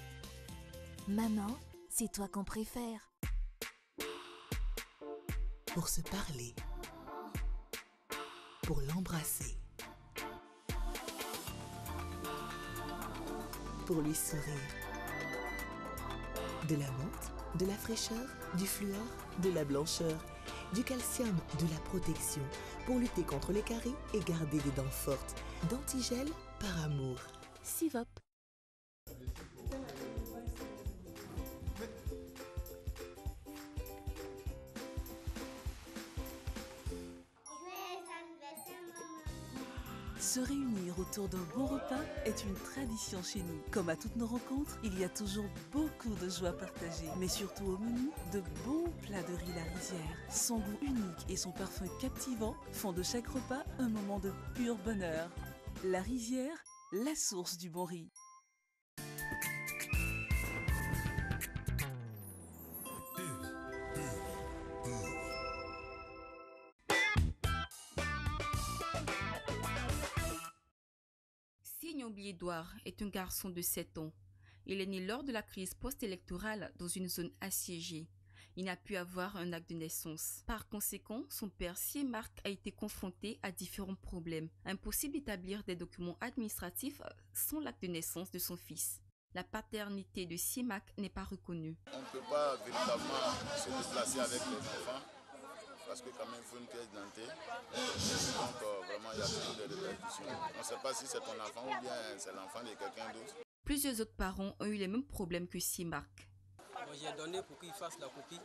[SPEAKER 13] Maman, c'est toi qu'on préfère.
[SPEAKER 14] Pour se parler. Pour l'embrasser. Pour lui sourire. De la menthe, de la fraîcheur, du fluor, de la blancheur, du calcium, de la protection, pour lutter contre les caries et garder des dents fortes. Dentigel par amour. Sivop. Se réunir autour d'un bon repas est une tradition chez nous. Comme à toutes nos rencontres, il y a toujours beaucoup de joie partagée. Mais surtout au menu, de bons plats de riz La Rizière. Son goût unique et son parfum captivant font de chaque repas un moment de pur bonheur. La Rizière, la source du bon riz.
[SPEAKER 15] Édouard est un garçon de 7 ans. Il est né lors de la crise post-électorale dans une zone assiégée. Il n'a pu avoir un acte de naissance. Par conséquent, son père Marc a été confronté à différents problèmes. Impossible d'établir des documents administratifs sans l'acte de naissance de son fils. La paternité de Simak n'est pas reconnue.
[SPEAKER 16] On ne peut pas véritablement se déplacer avec les enfants parce que quand même il faut une pièce d'identité. Donc vraiment il y a toujours des répercussions. On ne sait pas si c'est ton enfant ou bien c'est l'enfant de quelqu'un d'autre.
[SPEAKER 15] Plusieurs autres parents ont eu les mêmes problèmes que Simak.
[SPEAKER 17] J'ai donné pour qu'il fasse la copie.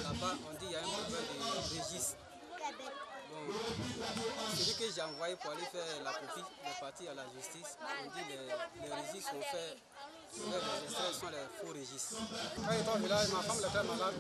[SPEAKER 17] Là-bas, on dit qu'il y a un problème de registre. Bon, celui que j'ai envoyé pour aller faire la copie est parti à la justice. On dit que les registres sont faits, les extraits sont les faux registres. Quand il est au village, ma femme était malade.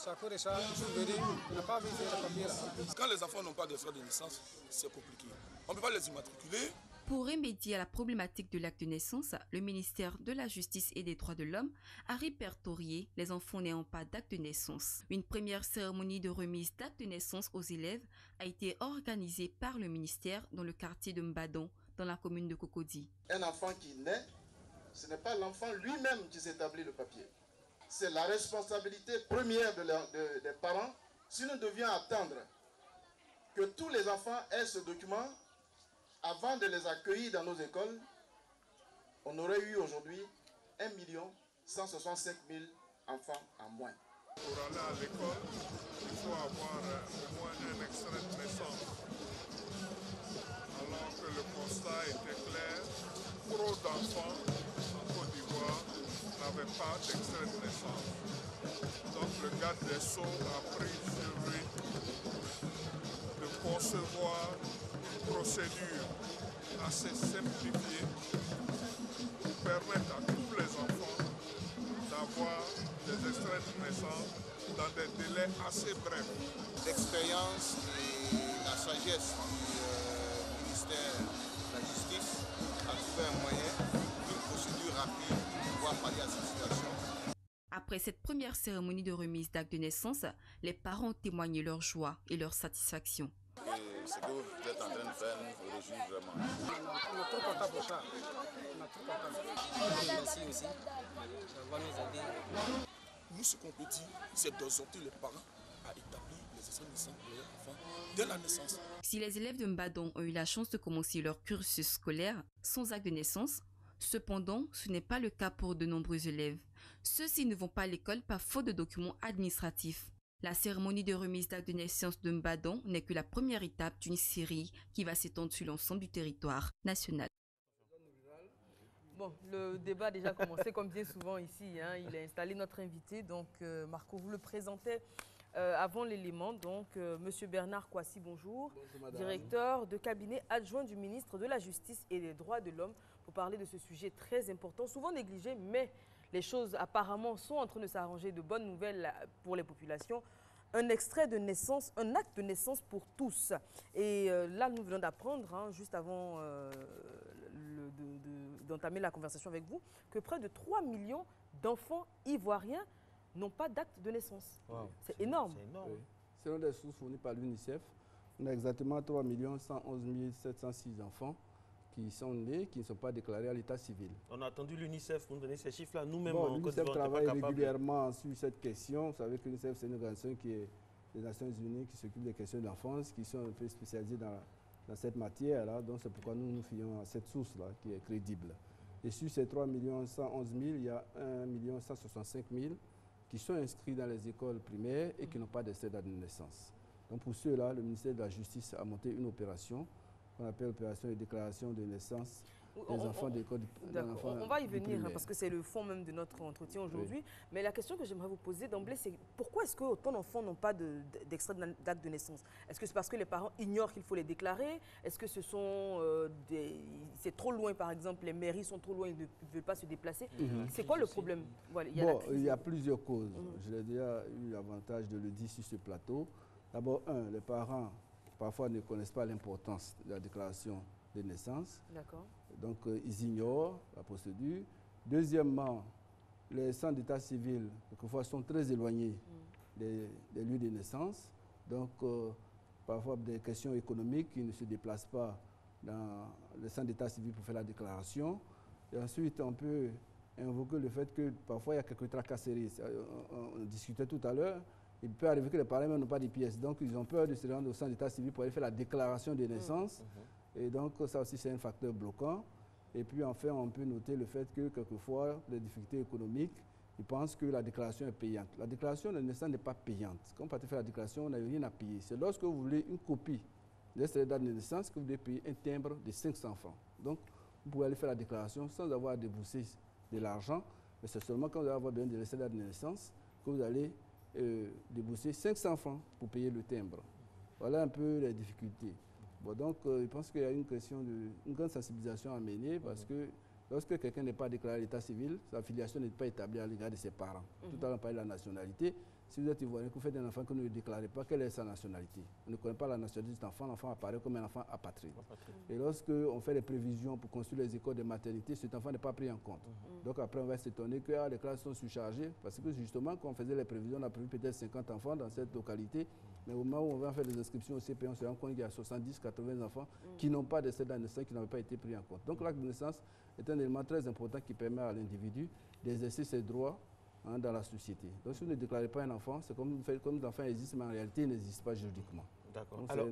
[SPEAKER 17] Chaque fois, je suis venu, on n'a pas vu les papiers là.
[SPEAKER 18] Quand les enfants n'ont pas d'extrait de naissance, c'est compliqué. On ne peut pas les immatriculer.
[SPEAKER 15] Pour remédier à la problématique de l'acte de naissance, le ministère de la Justice et des Droits de l'Homme a répertorié les enfants n'ayant pas d'acte de naissance. Une première cérémonie de remise d'acte de naissance aux élèves a été organisée par le ministère dans le quartier de Mbadon, dans la commune de Cocody.
[SPEAKER 19] Un enfant qui naît, ce n'est pas l'enfant lui-même qui s'établit le papier. C'est la responsabilité première des parents. Si nous devions attendre que tous les enfants aient ce document avant de les accueillir dans nos écoles, on aurait eu aujourd'hui 1 165 000 enfants en moins.
[SPEAKER 18] Pour aller à l'école, il faut avoir au moins un extrait de naissance. Alors que le constat était clair, trop d'enfants en Côte d'Ivoire n'avaient pas d'extrait de naissance. Donc le garde des Sceaux a pris sur lui de concevoir une procédure assez simplifiée pour permettre à tous les enfants d'avoir des extraits de naissance dans des délais assez brefs.
[SPEAKER 16] L'expérience et la sagesse du ministère de la Justice a trouvé un moyen d'une procédure rapide pour pouvoir pallier à cette situation.
[SPEAKER 15] Après cette première cérémonie de remise d'acte de naissance, les parents ont témoigné leur joie et leur satisfaction.
[SPEAKER 16] Et ce que vous êtes en train de faire nous réjouit vraiment.
[SPEAKER 17] On est trop contents pour ça. On est trop contents. Merci aussi. Ça va nous aider.
[SPEAKER 18] Nous, ce qu'on peut dire, c'est d'exhorter les parents à établir les extraits de naissance de leurs enfants dès la naissance.
[SPEAKER 15] Si les élèves de Mbadon ont eu la chance de commencer leur cursus scolaire sans acte de naissance, cependant, ce n'est pas le cas pour de nombreux élèves. Ceux-ci ne vont pas à l'école par faute de documents administratifs. La cérémonie de remise d'acte de naissance de Mbadon n'est que la première étape d'une série qui va s'étendre sur l'ensemble du territoire national.
[SPEAKER 11] Bon, le débat a déjà commencé comme bien souvent ici. Hein. Il a installé notre invité. Donc, Marco, vous le présentez avant l'élément. Donc, Monsieur Bernard Kouassi, bonjour. Bonjour, directeur de cabinet adjoint du ministre de la Justice et des Droits de l'Homme pour parler de ce sujet très important, souvent négligé, mais les choses apparemment sont en train de s'arranger. De bonnes nouvelles pour les populations. Un extrait de naissance, un acte de naissance pour tous. Et là, nous venons d'apprendre, hein, juste avant d'entamer la conversation avec vous, que près de 3 millions d'enfants ivoiriens n'ont pas d'acte de naissance. Wow, c'est énorme.
[SPEAKER 20] Oui. Selon des sources fournies par l'UNICEF, on a exactement 3 111 706 enfants qui sont nés, qui ne sont pas déclarés à l'état civil.
[SPEAKER 2] On a attendu l'UNICEF pour nous donner ces chiffres-là. Nous-mêmes,
[SPEAKER 20] en Côte d'Ivoire, on n'est pas capable. L'UNICEF travaille régulièrement sur cette question. Vous savez que l'UNICEF, c'est une organisation qui est des Nations Unies qui s'occupe des questions d'enfance, qui sont un peu spécialisées dans cette matière-là. Donc c'est pourquoi nous nous fions à cette source-là qui est crédible. Et sur ces 3 111 000, il y a 1 165 000 qui sont inscrits dans les écoles primaires et qui n'ont pas d'extrait de naissance. Donc pour ceux-là, le ministère de la Justice a monté une opération qu'on appelle l'opération de déclaration de naissance des enfants d'école.
[SPEAKER 11] On va y venir hein, parce que c'est le fond même de notre entretien aujourd'hui. Oui. Mais la question que j'aimerais vous poser d'emblée, c'est pourquoi est-ce que autant d'enfants n'ont pas d'extrait d'acte de naissance? Est-ce que c'est parce que les parents ignorent qu'il faut les déclarer? Est-ce que ce sont c'est trop loin, par exemple, les mairies sont trop loin, ils ne veulent pas se déplacer? C'est quoi le problème? Voilà,
[SPEAKER 20] il y a plusieurs causes. Je l'ai déjà eu l'avantage de le dire sur ce plateau. D'abord, les parents parfois ne connaissent pas l'importance de la déclaration de naissance. Donc, ils ignorent la procédure. Deuxièmement, les centres d'état civil, quelquefois, sont très éloignés des lieux de naissance. Donc, parfois, des questions économiques, ils ne se déplacent pas dans le centre d'état civil pour faire la déclaration. Et ensuite, on peut invoquer le fait que parfois, il y a quelques tracasseries. On discutait tout à l'heure. Il peut arriver que les parents n'ont pas de pièces. Donc, ils ont peur de se rendre au centre d'état civil pour aller faire la déclaration de naissance. Et donc, ça aussi, c'est un facteur bloquant. Et puis enfin, on peut noter le fait que quelquefois, les difficultés économiques, ils pensent que la déclaration est payante. La déclaration de naissance n'est pas payante. Quand vous partez faire la déclaration, on n'a rien à payer. C'est lorsque vous voulez une copie de cette date de naissance que vous devez payer un timbre de 500 francs. Donc, vous pouvez aller faire la déclaration sans avoir à débourser de l'argent, mais c'est seulement quand vous allez avoir besoin de cette date de naissance que vous allez débourser 500 francs pour payer le timbre. Voilà un peu les difficultés. Bon, donc, je pense qu'il y a une grande sensibilisation à mener parce que lorsque quelqu'un n'est pas déclaré à l'état civil, sa filiation n'est pas établie à l'égard de ses parents. Tout à l'heure, on parlait de la nationalité. Si vous êtes ivoirien, que vous faites un enfant que vous ne déclarez pas, quelle est sa nationalité? On ne connaît pas la nationalité de cet enfant, l'enfant apparaît comme un enfant apatride. Et lorsque on fait les prévisions pour construire les écoles de maternité, cet enfant n'est pas pris en compte. Donc après, on va s'étonner que les classes sont surchargées, parce que justement, quand on faisait les prévisions, on a prévu peut-être 50 enfants dans cette localité, mais au moment où on va faire les inscriptions au CP, on se rend compte qu'il y a 70, 80 enfants qui n'ont pas de cette date de naissance, qui n'avaient pas été pris en compte. Donc l'acte de naissance est un élément très important qui permet à l'individu d'exercer ses droits dans la société. Donc si vous ne déclarez pas un enfant, c'est comme l'enfant existe, mais en réalité, il n'existe pas juridiquement.
[SPEAKER 2] D'accord. Alors,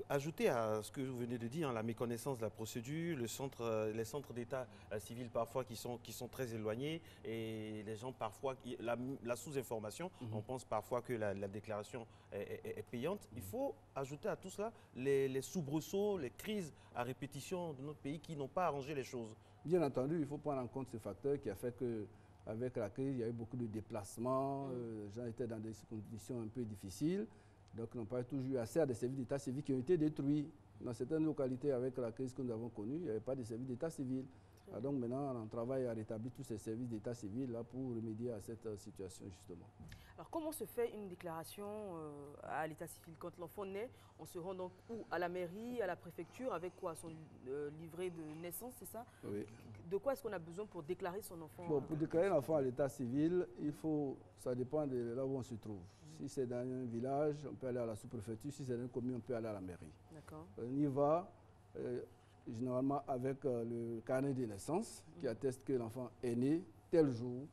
[SPEAKER 2] ajoutez à ce que vous venez de dire, la méconnaissance de la procédure, les centres d'état civil parfois qui sont très éloignés et les gens parfois, la sous-information, on pense parfois que la déclaration est payante. Il faut ajouter à tout cela les soubresauts, les crises à répétition de notre pays qui n'ont pas arrangé les choses.
[SPEAKER 20] Bien entendu, il faut prendre en compte ce facteur qui a fait que avec la crise, il y a eu beaucoup de déplacements, les gens étaient dans des conditions un peu difficiles, donc ils n'ont pas toujours eu accès à des services d'état civil qui ont été détruits. Dans certaines localités, avec la crise que nous avons connue, il n'y avait pas de services d'état civil. Donc maintenant, on travaille à rétablir tous ces services d'état civil là, pour remédier à cette situation justement.
[SPEAKER 11] Alors comment se fait une déclaration à l'état civil? Quand l'enfant naît, on se rend donc où? À la mairie, à la préfecture, avec quoi? Son livret de naissance, c'est ça?
[SPEAKER 20] Oui.
[SPEAKER 11] De quoi est-ce qu'on a besoin pour déclarer son enfant?
[SPEAKER 20] Bon, pour déclarer l'enfant à l'état civil, ça dépend de là où on se trouve. Si c'est dans un village, on peut aller à la sous-préfecture. Si c'est dans une commune, on peut aller à la mairie.
[SPEAKER 11] D'accord.
[SPEAKER 20] On y va généralement avec le carnet de naissance qui atteste que l'enfant est né tel jour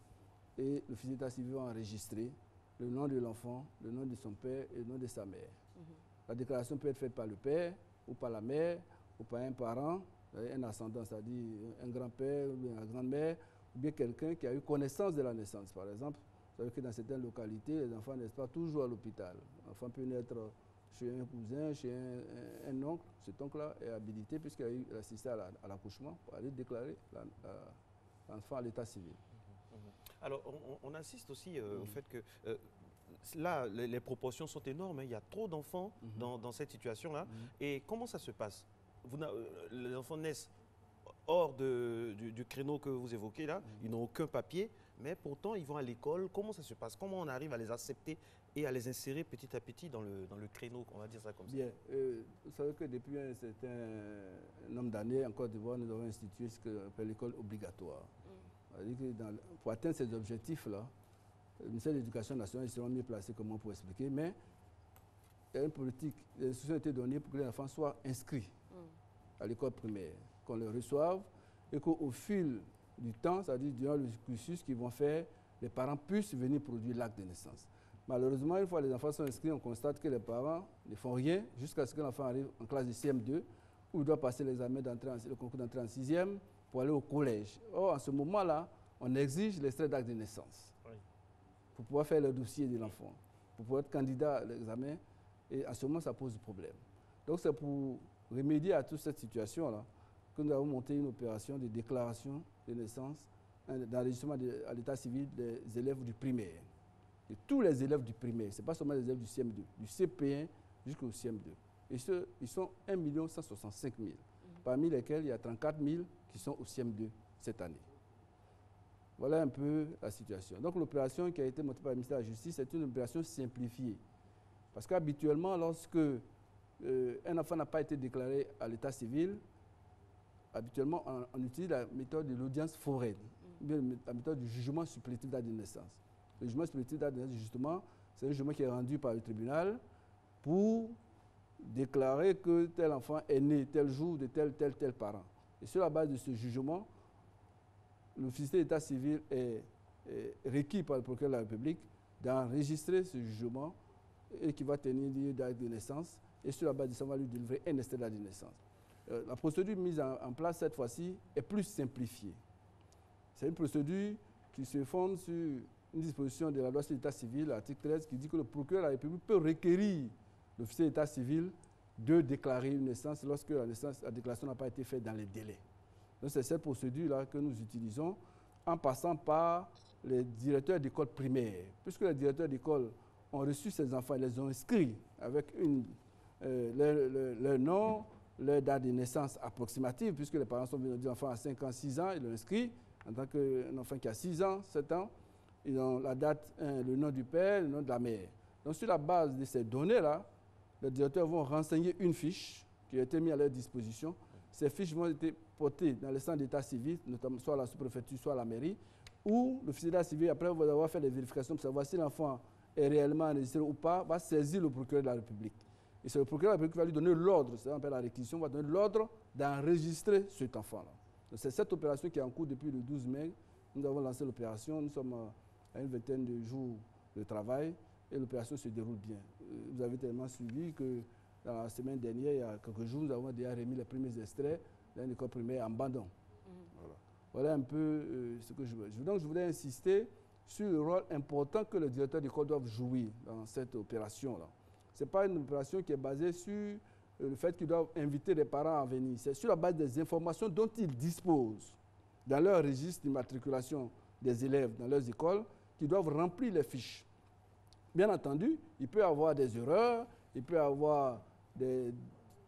[SPEAKER 20] et l'officier d'état civil va enregistrer le nom de l'enfant, le nom de son père et le nom de sa mère. La déclaration peut être faite par le père ou par la mère ou par un parent, un ascendant, c'est-à-dire un grand-père ou une grand-mère, ou bien quelqu'un qui a eu connaissance de la naissance. Par exemple, vous savez que dans certaines localités, les enfants naissent pas toujours à l'hôpital. L'enfant peut naître chez un cousin, chez un oncle. Cet oncle-là est habilité puisqu'il a eu assisté à l'accouchement pour aller déclarer l'enfant à l'état civil.
[SPEAKER 2] Alors, on insiste aussi au fait que là, les proportions sont énormes. Il y a trop d'enfants dans cette situation-là. Et comment ça se passe? Les enfants naissent hors du créneau que vous évoquez là. Ils n'ont aucun papier, mais pourtant, ils vont à l'école. Comment ça se passe? Comment on arrive à les accepter et à les insérer petit à petit dans le créneau, on va dire ça comme ça?
[SPEAKER 20] Bien. Vous savez que depuis un certain nombre d'années, en Côte d'Ivoire, nous avons institué ce qu'on appelle l'école obligatoire. Pour atteindre ces objectifs-là, le ministère de l'Éducation nationale sera mieux placé comment pour expliquer, mais il y a une politique, les instructions ont été données pour que les enfants soient inscrits à l'école primaire, qu'on les reçoive et qu'au fil du temps, c'est-à-dire durant le cursus qu'ils vont faire, les parents puissent venir produire l'acte de naissance. Malheureusement, une fois les enfants sont inscrits, on constate que les parents ne font rien jusqu'à ce que l'enfant arrive en classe de CM2 où il doit passer l'examen le concours d'entrée en 6e pour aller au collège. Or, en ce moment-là, on exige l'extrait d'acte de naissance pour pouvoir faire le dossier de l'enfant, pour pouvoir être candidat à l'examen. Et à ce moment, ça pose problème. Donc, c'est pour remédier à toute cette situation-là que nous avons monté une opération de déclaration de naissance, d'enregistrement à l'état civil des élèves du primaire. De tous les élèves du primaire, ce n'est pas seulement les élèves du CM2, du CP1 jusqu'au CM2. Et ils sont 1 165 000, parmi lesquels il y a 34 000 qui sont au CM2 cette année. Voilà un peu la situation. Donc l'opération qui a été montée par le ministère de la Justice, c'est une opération simplifiée. Parce qu'habituellement, lorsque un enfant n'a pas été déclaré à l'état civil, habituellement, on utilise la méthode de l'audience foraine, bien la méthode du jugement supplétif d'acte de naissance. Le jugement supplétif d'acte de naissance, justement, c'est un jugement qui est rendu par le tribunal pour déclarer que tel enfant est né tel jour de tel parent. Et sur la base de ce jugement, l'officier d'état civil est requis par le procureur de la République d'enregistrer ce jugement et qui va tenir lieu d'acte de naissance. Et sur la base de ça, on va lui délivrer un extrait d'acte de naissance. la procédure mise en place cette fois-ci est plus simplifiée. C'est une procédure qui se fonde sur une disposition de la loi sur l'état civil, l'article 13, qui dit que le procureur de la République peut requérir l'officier d'état civil de déclarer une naissance lorsque la déclaration n'a pas été faite dans les délais. Donc c'est cette procédure-là que nous utilisons en passant par les directeurs d'école primaire. Puisque les directeurs d'école ont reçu ces enfants, ils les ont inscrits avec leur nom, leur date de naissance approximative, puisque les parents sont venus des enfants à 5 ans, 6 ans, ils l'ont inscrit en tant qu'un enfant qui a 6 ans, 7 ans. Ils ont la date, le nom du père, le nom de la mère. Donc sur la base de ces données-là, les directeurs vont renseigner une fiche qui a été mise à leur disposition. Ces fiches vont être portées dans le centre d'état civil, notamment soit à la sous-préfecture, soit à la mairie, où l'officier d'état civil, après avoir fait les vérifications pour savoir si l'enfant est réellement enregistré ou pas, va saisir le procureur de la République. Et c'est le procureur de la République qui va lui donner l'ordre, c'est ce qu'on appelle la réquisition, va donner l'ordre d'enregistrer cet enfant-là. C'est cette opération qui est en cours depuis le 12 mai. Nous avons lancé l'opération, nous sommes à une vingtaine de jours de travail et l'opération se déroule bien. Vous avez tellement suivi que dans la semaine dernière, il y a quelques jours, nous avons déjà remis les premiers extraits d'une école primaire en Bandon. Voilà un peu ce que je veux. Donc je voulais insister sur le rôle important que les directeurs d'école doivent jouer dans cette opération-là. Ce n'est pas une opération qui est basée sur le fait qu'ils doivent inviter les parents à venir. C'est sur la base des informations dont ils disposent dans leur registre d'immatriculation des élèves dans leurs écoles qu'ils doivent remplir les fiches. Bien entendu, il peut y avoir des erreurs, il peut y avoir des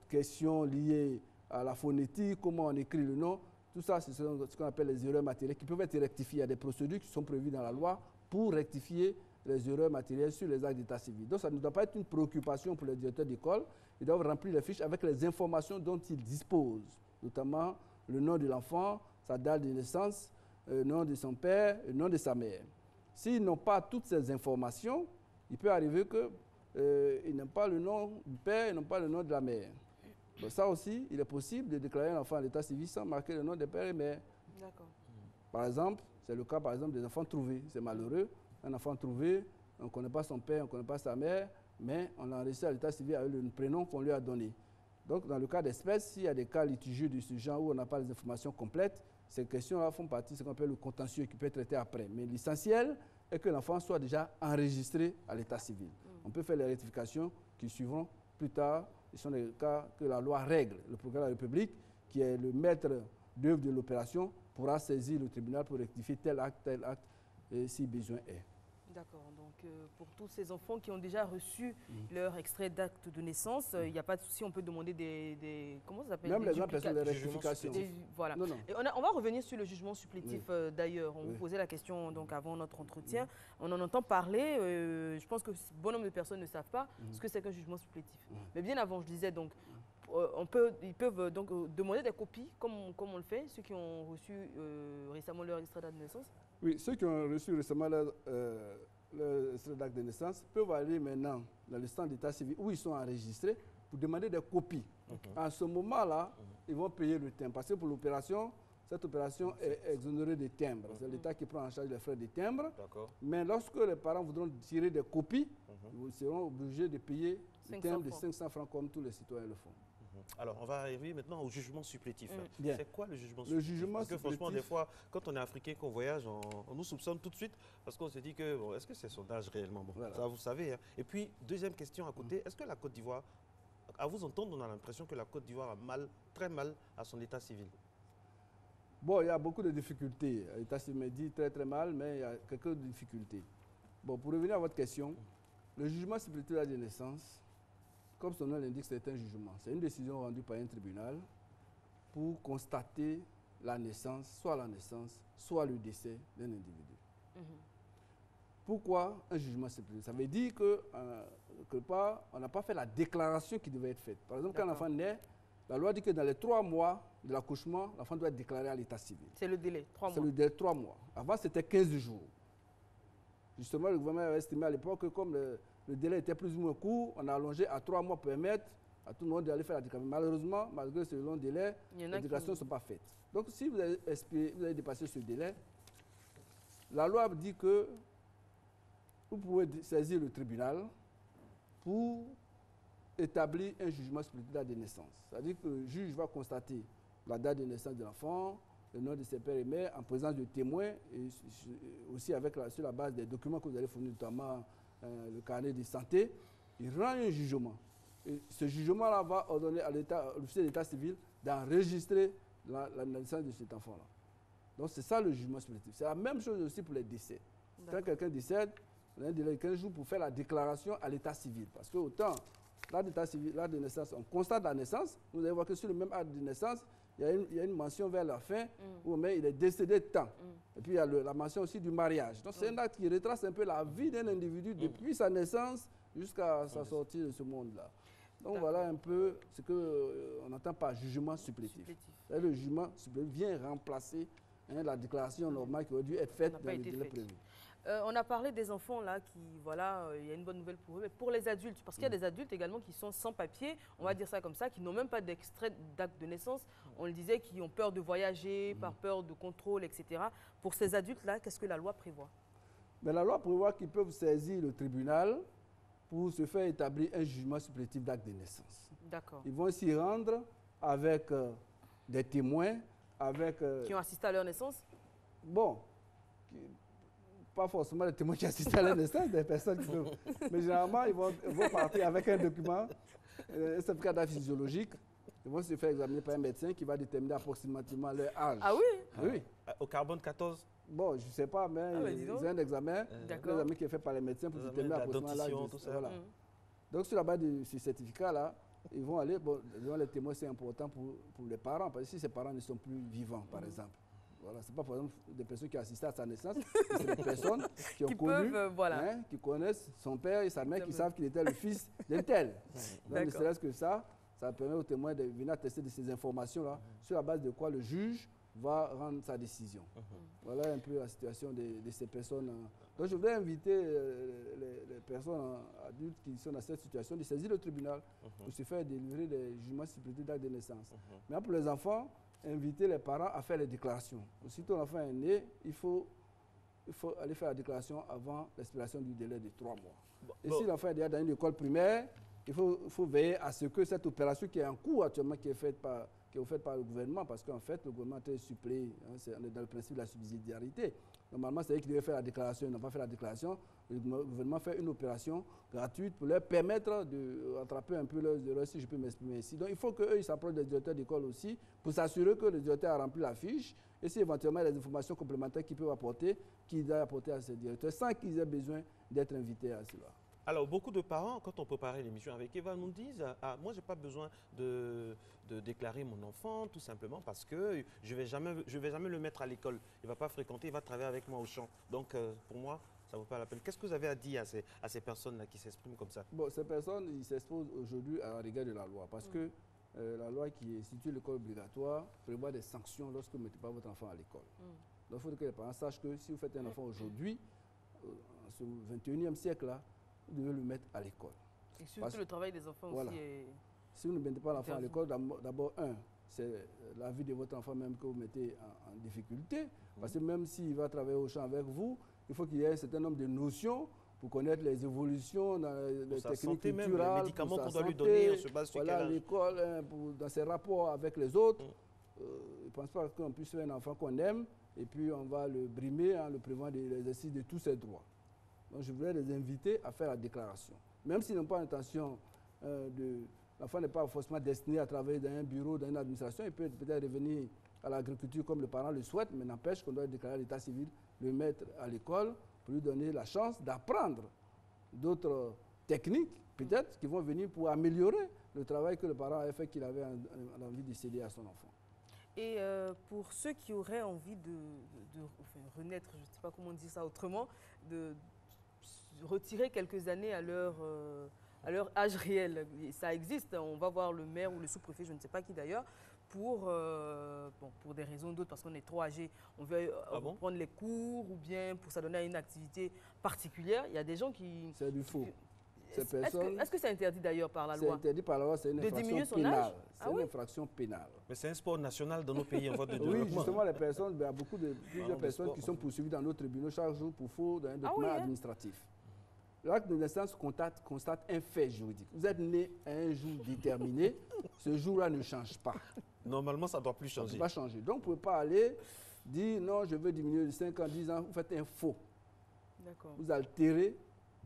[SPEAKER 20] questions liées à la phonétique, comment on écrit le nom. Tout ça, c'est ce qu'on appelle les erreurs matérielles qui peuvent être rectifiées. Il y a des procédures qui sont prévues dans la loi pour rectifier les erreurs matérielles sur les actes d'état civil. Donc ça ne doit pas être une préoccupation pour les directeurs d'école. Ils doivent remplir les fiches avec les informations dont ils disposent, notamment le nom de l'enfant, sa date de naissance, le nom de son père, le nom de sa mère. S'ils n'ont pas toutes ces informations, il peut arriver qu'ils n'ont pas le nom du père, ils n'ont pas le nom de la mère. Donc ça aussi, il est possible de déclarer un enfant à l'état civil sans marquer le nom des pères et mères.
[SPEAKER 10] D'accord.
[SPEAKER 20] Par exemple, c'est le cas par exemple des enfants trouvés. C'est malheureux. Un enfant trouvé, on ne connaît pas son père, on ne connaît pas sa mère, mais on l'a enregistré à l'état civil avec le prénom qu'on lui a donné. Donc, dans le cas d'espèce, s'il y a des cas litigieux de ce genre où on n'a pas les informations complètes, ces questions-là font partie de ce qu'on appelle le contentieux qui peut être traité après. Mais l'essentiel est que l'enfant soit déjà enregistré à l'état civil. On peut faire les rectifications qui suivront plus tard. Ce sont les cas que la loi règle. Le procureur de la République, qui est le maître d'œuvre de l'opération, pourra saisir le tribunal pour rectifier tel acte, si besoin est.
[SPEAKER 11] D'accord, donc pour tous ces enfants qui ont déjà reçu leur extrait d'acte de naissance, il n'y a pas de souci, on peut demander des comment ça s'appelle?
[SPEAKER 20] Même les gens personnes de rectification.
[SPEAKER 11] Voilà.
[SPEAKER 20] Non, non.
[SPEAKER 11] Et on va revenir sur le jugement supplétif d'ailleurs. On vous posait la question donc, avant notre entretien. On en entend parler, je pense que bon nombre de personnes ne savent pas ce que c'est qu'un jugement supplétif. Mais bien avant, je disais donc, ils peuvent donc demander des copies, comme on le fait, ceux qui ont reçu récemment leur extrait d'acte de naissance. Oui,
[SPEAKER 20] ceux qui ont reçu récemment leur extrait d'acte de naissance peuvent aller maintenant dans le centre d'état civil où ils sont enregistrés pour demander des copies. À ce moment-là, ils vont payer le timbre. Parce que pour l'opération, cette opération est exonérée des timbres. C'est l'État qui prend en charge les frais des timbres. Mais lorsque les parents voudront tirer des copies, ils seront obligés de payer le timbre de 500 francs comme tous les citoyens le font.
[SPEAKER 2] Alors, on va arriver maintenant au jugement supplétif. C'est quoi le jugement supplétif?
[SPEAKER 20] Le jugement
[SPEAKER 2] parce que franchement, des fois, quand on est africain, qu'on voyage, on nous soupçonne tout de suite parce qu'on se dit que, bon, est-ce que c'est son âge réellement? Bon, voilà. Ça, vous savez. Hein. Et puis, deuxième question à côté, est-ce que la Côte d'Ivoire, à vous entendre, on a l'impression que la Côte d'Ivoire a très mal à son état civil?
[SPEAKER 20] Bon, il y a beaucoup de difficultés. L'état civil me dit très très mal, mais il y a quelques difficultés. Bon, pour revenir à votre question, le jugement supplétif de naissance, comme son nom l'indique, c'est un jugement. C'est une décision rendue par un tribunal pour constater la naissance, soit le décès d'un individu. Pourquoi un jugement supplétif? Ça veut dire que, quelque part, on n'a pas fait la déclaration qui devait être faite. Par exemple, quand l'enfant naît, la loi dit que dans les 3 mois de l'accouchement, l'enfant doit être déclaré à l'état civil.
[SPEAKER 11] C'est le délai, 3 mois.
[SPEAKER 20] C'est le délai, 3 mois. Avant, c'était 15 jours. Justement, le gouvernement avait estimé à l'époque que comme le délai était plus ou moins court, on a allongé à 3 mois pour permettre à tout le monde d'aller faire la déclaration. Malheureusement, malgré ce long délai, les déclarations ne sont pas faites. Donc, si vous avez dépassé ce délai, la loi dit que vous pouvez saisir le tribunal pour établir un jugement supplétif de date de naissance. C'est-à-dire que le juge va constater la date de naissance de l'enfant, le nom de ses pères et mères, en présence de témoins, et aussi sur la base des documents que vous allez fournir, notamment le carnet de santé. Il rend un jugement. Et ce jugement-là va ordonner à l'officier d'état civil d'enregistrer la naissance de cet enfant-là. Donc c'est ça le jugement supplétif. C'est la même chose aussi pour les décès. Quand quelqu'un décède, on a un délai de 15 jours pour faire la déclaration à l'état civil. Parce que autant l'acte d'état civil, l'acte de naissance, on constate la naissance, vous allez voir que sur le même acte de naissance, il y a une mention vers la fin où il est décédé de temps. Et puis il y a la mention aussi du mariage. Donc c'est un acte qui retrace un peu la vie d'un individu depuis sa naissance jusqu'à sa sortie de ce monde-là. Donc voilà un peu ce qu'on entend par jugement supplétif. Le jugement supplétif vient remplacer la déclaration normale qui aurait dû être faite dans le délai prévu.
[SPEAKER 11] On a parlé des enfants là qui, voilà, il y a une bonne nouvelle pour eux, mais pour les adultes, parce qu'il y a des adultes également qui sont sans papier, on va dire ça comme ça, qui n'ont même pas d'extrait d'acte de naissance, on le disait, qui ont peur de voyager, par peur de contrôle, etc. Pour ces adultes-là, qu'est-ce que la loi prévoit?
[SPEAKER 20] Mais la loi prévoit qu'ils peuvent saisir le tribunal pour se faire établir un jugement supplétif d'acte de naissance.
[SPEAKER 11] D'accord.
[SPEAKER 20] Ils vont s'y rendre avec des témoins, avec...
[SPEAKER 11] qui ont assisté à leur naissance?
[SPEAKER 20] Bon, pas forcément les témoins qui assistent à la naissance, des personnes qui peuvent. Mais généralement, ils vont partir avec un document, un certificat d'âge physiologique. Ils vont se faire examiner par un médecin qui va déterminer approximativement leur âge.
[SPEAKER 11] Ah oui?
[SPEAKER 20] Oui.
[SPEAKER 2] Au carbone 14?
[SPEAKER 20] Bon, je ne sais pas, mais ils ont un examen qui est fait par les médecins pour déterminer approximativement l'âge. Voilà. Donc, sur la base de ce certificat-là, ils vont aller, devant les témoins, c'est important pour les parents, parce que si ces parents ne sont plus vivants, par exemple. Voilà, ce n'est pas par exemple des personnes qui assistent à sa naissance, c'est des personnes qui ont connu, qui connaissent son père et sa mère, qui savent qu'il était le fils d'un tel. Donc, ne serait-ce que ça permet aux témoins de venir attester de ces informations-là, sur la base de quoi le juge va rendre sa décision. Voilà un peu la situation de ces personnes. Donc, je voudrais inviter les personnes adultes qui sont dans cette situation de saisir le tribunal pour se faire délivrer des jugements supplétifs d'acte de naissance. Mais pour les enfants, inviter les parents à faire les déclarations. Aussitôt l'enfant est né, il faut aller faire la déclaration avant l'expiration du délai de 3 mois. Et si l'enfant est déjà dans une école primaire, il faut veiller à ce que cette opération qui est en cours actuellement, qui est faite par le gouvernement, parce qu'en fait, le gouvernement est suppléé, on est dans le principe de la subsidiarité. Normalement, c'est eux qui devaient faire la déclaration, ils n'ont pas fait la déclaration. Le gouvernement fait une opération gratuite pour leur permettre de rattraper un peu leurs erreurs, si je peux m'exprimer ici. Donc, il faut qu'eux, ils s'approchent des directeurs d'école aussi, pour s'assurer que le directeur a rempli la fiche, et si éventuellement il y a des informations complémentaires qu'ils peuvent apporter, qu'ils doivent apporter à ces directeurs, sans qu'ils aient besoin d'être invités à cela.
[SPEAKER 2] Alors, beaucoup de parents, quand on préparait l'émission avec Eva, nous disent « moi, je n'ai pas besoin de déclarer mon enfant, tout simplement parce que je ne vais jamais le mettre à l'école. Il ne va pas fréquenter, il va travailler avec moi au champ. Donc, pour moi, ça ne vaut pas la peine. » Qu'est-ce que vous avez à dire à ces personnes-là qui s'expriment comme ça?
[SPEAKER 20] Bon, ces personnes, ils s'exposent aujourd'hui à la rigueur de la loi parce que la loi qui institue l'école obligatoire prévoit des sanctions lorsque vous ne mettez pas votre enfant à l'école. Donc, il faut que les parents sachent que si vous faites un enfant aujourd'hui, en ce 21e siècle-là, vous devez le mettre à l'école.
[SPEAKER 11] Et surtout le travail des enfants aussi est...
[SPEAKER 20] Si vous ne mettez pas l'enfant à l'école, d'abord, c'est la vie de votre enfant même que vous mettez en difficulté. Parce que même s'il va travailler au champ avec vous, il faut qu'il y ait un certain nombre de notions pour connaître les évolutions dans les techniques culturelles,
[SPEAKER 2] les médicaments qu'on doit lui donner, on se base sur
[SPEAKER 20] voilà, l'école, dans ses rapports avec les autres. Je ne pense pas qu'on puisse faire un enfant qu'on aime et puis on va le brimer en le privant de l'exercice de tous ses droits. Donc je voudrais les inviter à faire la déclaration. Même s'ils n'ont pas l'intention l'enfant n'est pas forcément destiné à travailler dans un bureau, dans une administration, il peut peut-être revenir à l'agriculture comme le parent le souhaite, mais n'empêche qu'on doit déclarer à l'état civil, le mettre à l'école pour lui donner la chance d'apprendre d'autres techniques, peut-être, qui vont venir pour améliorer le travail que le parent a fait, qu'il avait envie de céder à son enfant.
[SPEAKER 11] Et pour ceux qui auraient envie de renaître, je ne sais pas comment dire ça autrement, de retirer quelques années à leur âge réel. Ça existe, on va voir le maire ou le sous-préfet, je ne sais pas qui d'ailleurs, pour des raisons d'autres, parce qu'on est trop âgé, on veut prendre les cours ou bien pour s'adonner à une activité particulière. Il y a des gens qui...
[SPEAKER 20] C'est du faux.
[SPEAKER 11] Est-ce que c'est interdit d'ailleurs par la loi?
[SPEAKER 20] C'est interdit par la loi, c'est une infraction pénale. C'est une infraction pénale.
[SPEAKER 2] Mais c'est un sport national dans nos pays en voie de développement.
[SPEAKER 20] Oui, justement, les personnes, il y a plusieurs personnes qui sont poursuivies dans nos tribunaux chaque jour pour faux dans un document administratif. L'acte de naissance constate un fait juridique. Vous êtes né à un jour déterminé, ce jour-là ne change pas.
[SPEAKER 2] Normalement, ça ne doit plus changer.
[SPEAKER 20] Ça ne doit pas changer. Donc, vous ne pouvez pas aller dire non, je veux diminuer de 5 ans, 10 ans, vous faites un faux. Vous altérez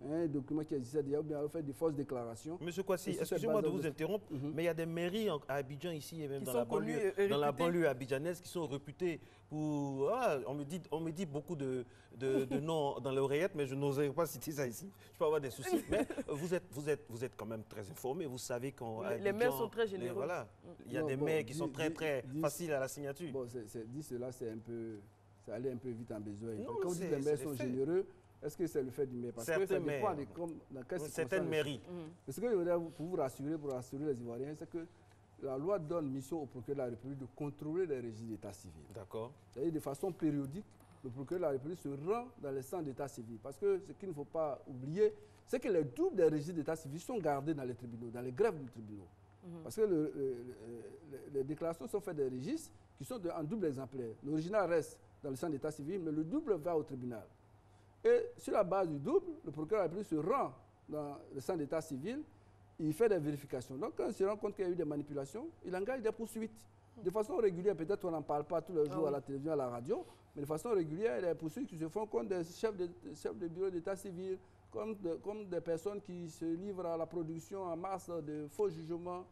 [SPEAKER 20] un document qui existait déjà, ou bien vous faites des fausses déclarations.
[SPEAKER 2] Monsieur Kwasi, excusez-moi de vous interrompre, mais il y a des mairies à Abidjan ici et même dans la banlieue abidjanaise qui sont réputées pour... on me dit beaucoup de noms dans l'oreillette, mais je n'oserais pas citer ça ici. Je peux avoir des soucis. Mais vous êtes quand même très informé. Vous savez qu'on...
[SPEAKER 11] Les maires sont très généreux.
[SPEAKER 2] Voilà. Il y a des maires qui sont très faciles à la signature.
[SPEAKER 20] Bon, dit cela, c'est un peu... Ça allait un peu vite en besoin. Quand vous dites que les maires sont généreux, est-ce que c'est le fait du maire? Parce que ça dépend dans quelle
[SPEAKER 2] certaines mairies.
[SPEAKER 20] Mais ce que je voudrais pour vous rassurer, pour rassurer les Ivoiriens, c'est que la loi donne mission au procureur de la République de contrôler les registres d'état civil.
[SPEAKER 2] D'accord.
[SPEAKER 20] C'est-à-dire de façon périodique, le procureur de la République se rend dans les centres d'état civil. Parce que ce qu'il ne faut pas oublier, c'est que les doubles des registres d'état civil sont gardés dans les tribunaux, dans les grèves du tribunal. Parce que les déclarations sont faites des registres qui sont en double exemplaire. L'original reste dans le centre d'état civil, mais le double va au tribunal. Et sur la base du double, le procureur de la République se rend dans le centre d'état civil, il fait des vérifications. Donc, quand il se rend compte qu'il y a eu des manipulations, il engage des poursuites. De façon régulière, peut-être on n'en parle pas tous les jours à la télévision, à la radio, mais de façon régulière, il y a des poursuites qui se font contre des chefs de bureau d'état civil, comme des personnes qui se livrent à la production en masse de faux jugements,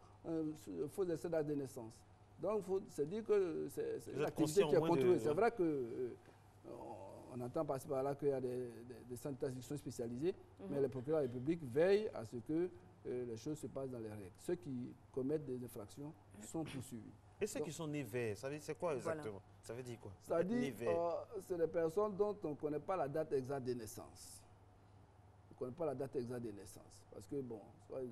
[SPEAKER 20] faux essais d'acte de naissance. Donc, il faut se dire que c'est une activité qui est contrôlée. C'est vrai que... on entend passer par là qu'il y a des centres d'état civil qui sont spécialisés, mais le procureur de la République veille à ce que les choses se passent dans les règles. Ceux qui commettent des infractions sont poursuivis.
[SPEAKER 2] Et ceux qui sont nés verts, c'est quoi exactement? Ça veut dire quoi?
[SPEAKER 20] Ça veut dire c'est des personnes dont on ne connaît pas la date exacte de naissance. On ne connaît pas la date exacte de naissance. Parce que, bon, soit ils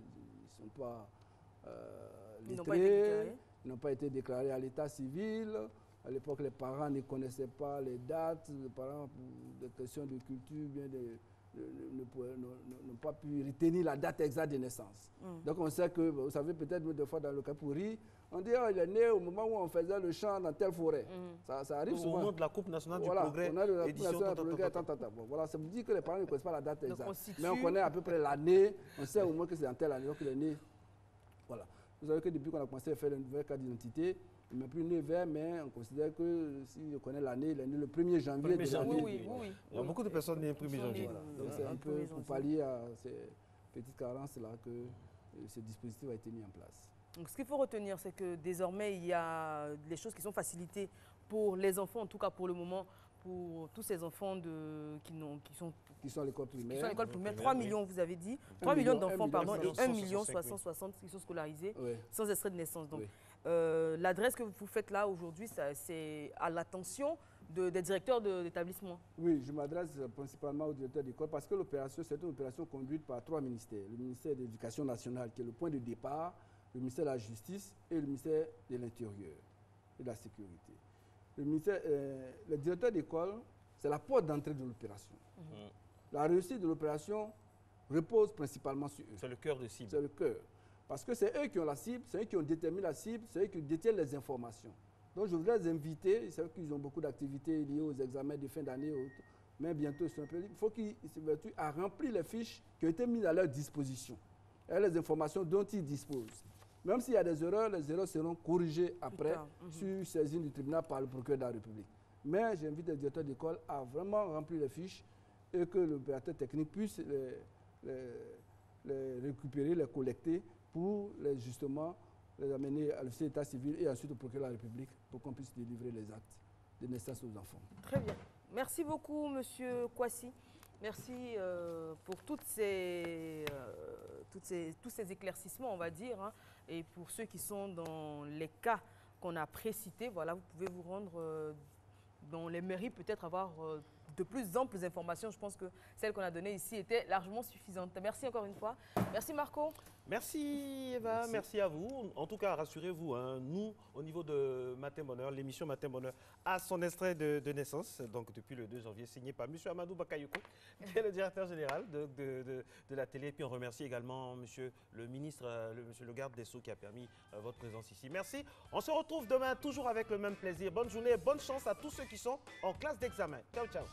[SPEAKER 20] ne sont pas lettrés, ils n'ont pas été déclarés à l'état civil. À l'époque, les parents ne connaissaient pas les dates. Les parents, pour des questions de culture, bien n'ont pas pu retenir la date exacte de naissance. Donc, on sait que, vous savez, peut-être des fois dans le Capuri, on dit il est né au moment où on faisait le chant dans telle forêt. Ça arrive souvent.
[SPEAKER 2] Au moment de la Coupe nationale du Progrès.
[SPEAKER 20] On a de la Coupe nationale du Progrès. Voilà, ça veut dire que les parents ne connaissent pas la date exacte. Mais on connaît à peu près l'année. On sait au moins que c'est en telle année qu'il est né. Voilà. Vous savez que depuis qu'on a commencé à faire le nouvel carte d'identité, il n'est plus né vert, mais on considère que si on connaît l'année, il est né le 1er janvier.
[SPEAKER 2] Oui. Il y a beaucoup de personnes nées le 1er janvier.
[SPEAKER 20] Voilà. Donc c'est un peu pour pallier à ces petites carences-là que ce dispositif a été mis en place.
[SPEAKER 11] Donc ce qu'il faut retenir, c'est que désormais, il y a des choses qui sont facilitées pour les enfants, en tout cas pour le moment, pour tous ces enfants qui sont
[SPEAKER 20] à l'école primaire.
[SPEAKER 11] 3 millions, vous avez dit. 3 millions d'enfants, pardon, et 1 million 660 qui sont scolarisés sans extrait de naissance. Donc, l'adresse que vous faites là aujourd'hui, c'est à l'attention des directeurs d'établissement.
[SPEAKER 20] Oui, je m'adresse principalement aux directeurs d'école parce que l'opération, c'est une opération conduite par 3 ministères. Le ministère de l'Éducation nationale, qui est le point de départ, le ministère de la Justice et le ministère de l'Intérieur et de la Sécurité. Le directeur d'école, c'est la porte d'entrée de l'opération. La réussite de l'opération repose principalement sur eux.
[SPEAKER 2] C'est le cœur de cible.
[SPEAKER 20] C'est le cœur. Parce que c'est eux qui ont la cible, c'est eux qui ont déterminé la cible, c'est eux qui détiennent les informations. Donc je voudrais les inviter, c'est vrai qu'ils ont beaucoup d'activités liées aux examens de fin d'année, mais bientôt il faut qu'ils s'évertuent à remplir les fiches qui ont été mises à leur disposition et les informations dont ils disposent. Même s'il y a des erreurs, les erreurs seront corrigées après sur saisine du tribunal par le procureur de la République. Mais j'invite les directeurs d'école à vraiment remplir les fiches et que l'opérateur technique puisse les récupérer, les collecter pour justement les amener à l'officier d'état civil et ensuite au procureur de la République pour qu'on puisse délivrer les actes de naissance aux enfants.
[SPEAKER 11] Très bien. Merci beaucoup, Monsieur Kwasi. Merci pour tous ces éclaircissements, on va dire. Et pour ceux qui sont dans les cas qu'on a précités, voilà, vous pouvez vous rendre dans les mairies, peut-être avoir de plus amples informations. Je pense que celles qu'on a données ici étaient largement suffisantes. Merci encore une fois. Merci Marco.
[SPEAKER 2] Merci Eva, merci à vous. En tout cas, rassurez-vous, nous, au niveau de Matin Bonheur, l'émission Matin Bonheur a son extrait de naissance, donc depuis le 2 janvier, signé par M. Amadou Bakayoko, qui est le directeur général de la télé. Et puis on remercie également M. le ministre, M. le garde des Sceaux qui a permis votre présence ici. Merci. On se retrouve demain toujours avec le même plaisir. Bonne journée et bonne chance à tous ceux qui sont en classe d'examen. Ciao, ciao.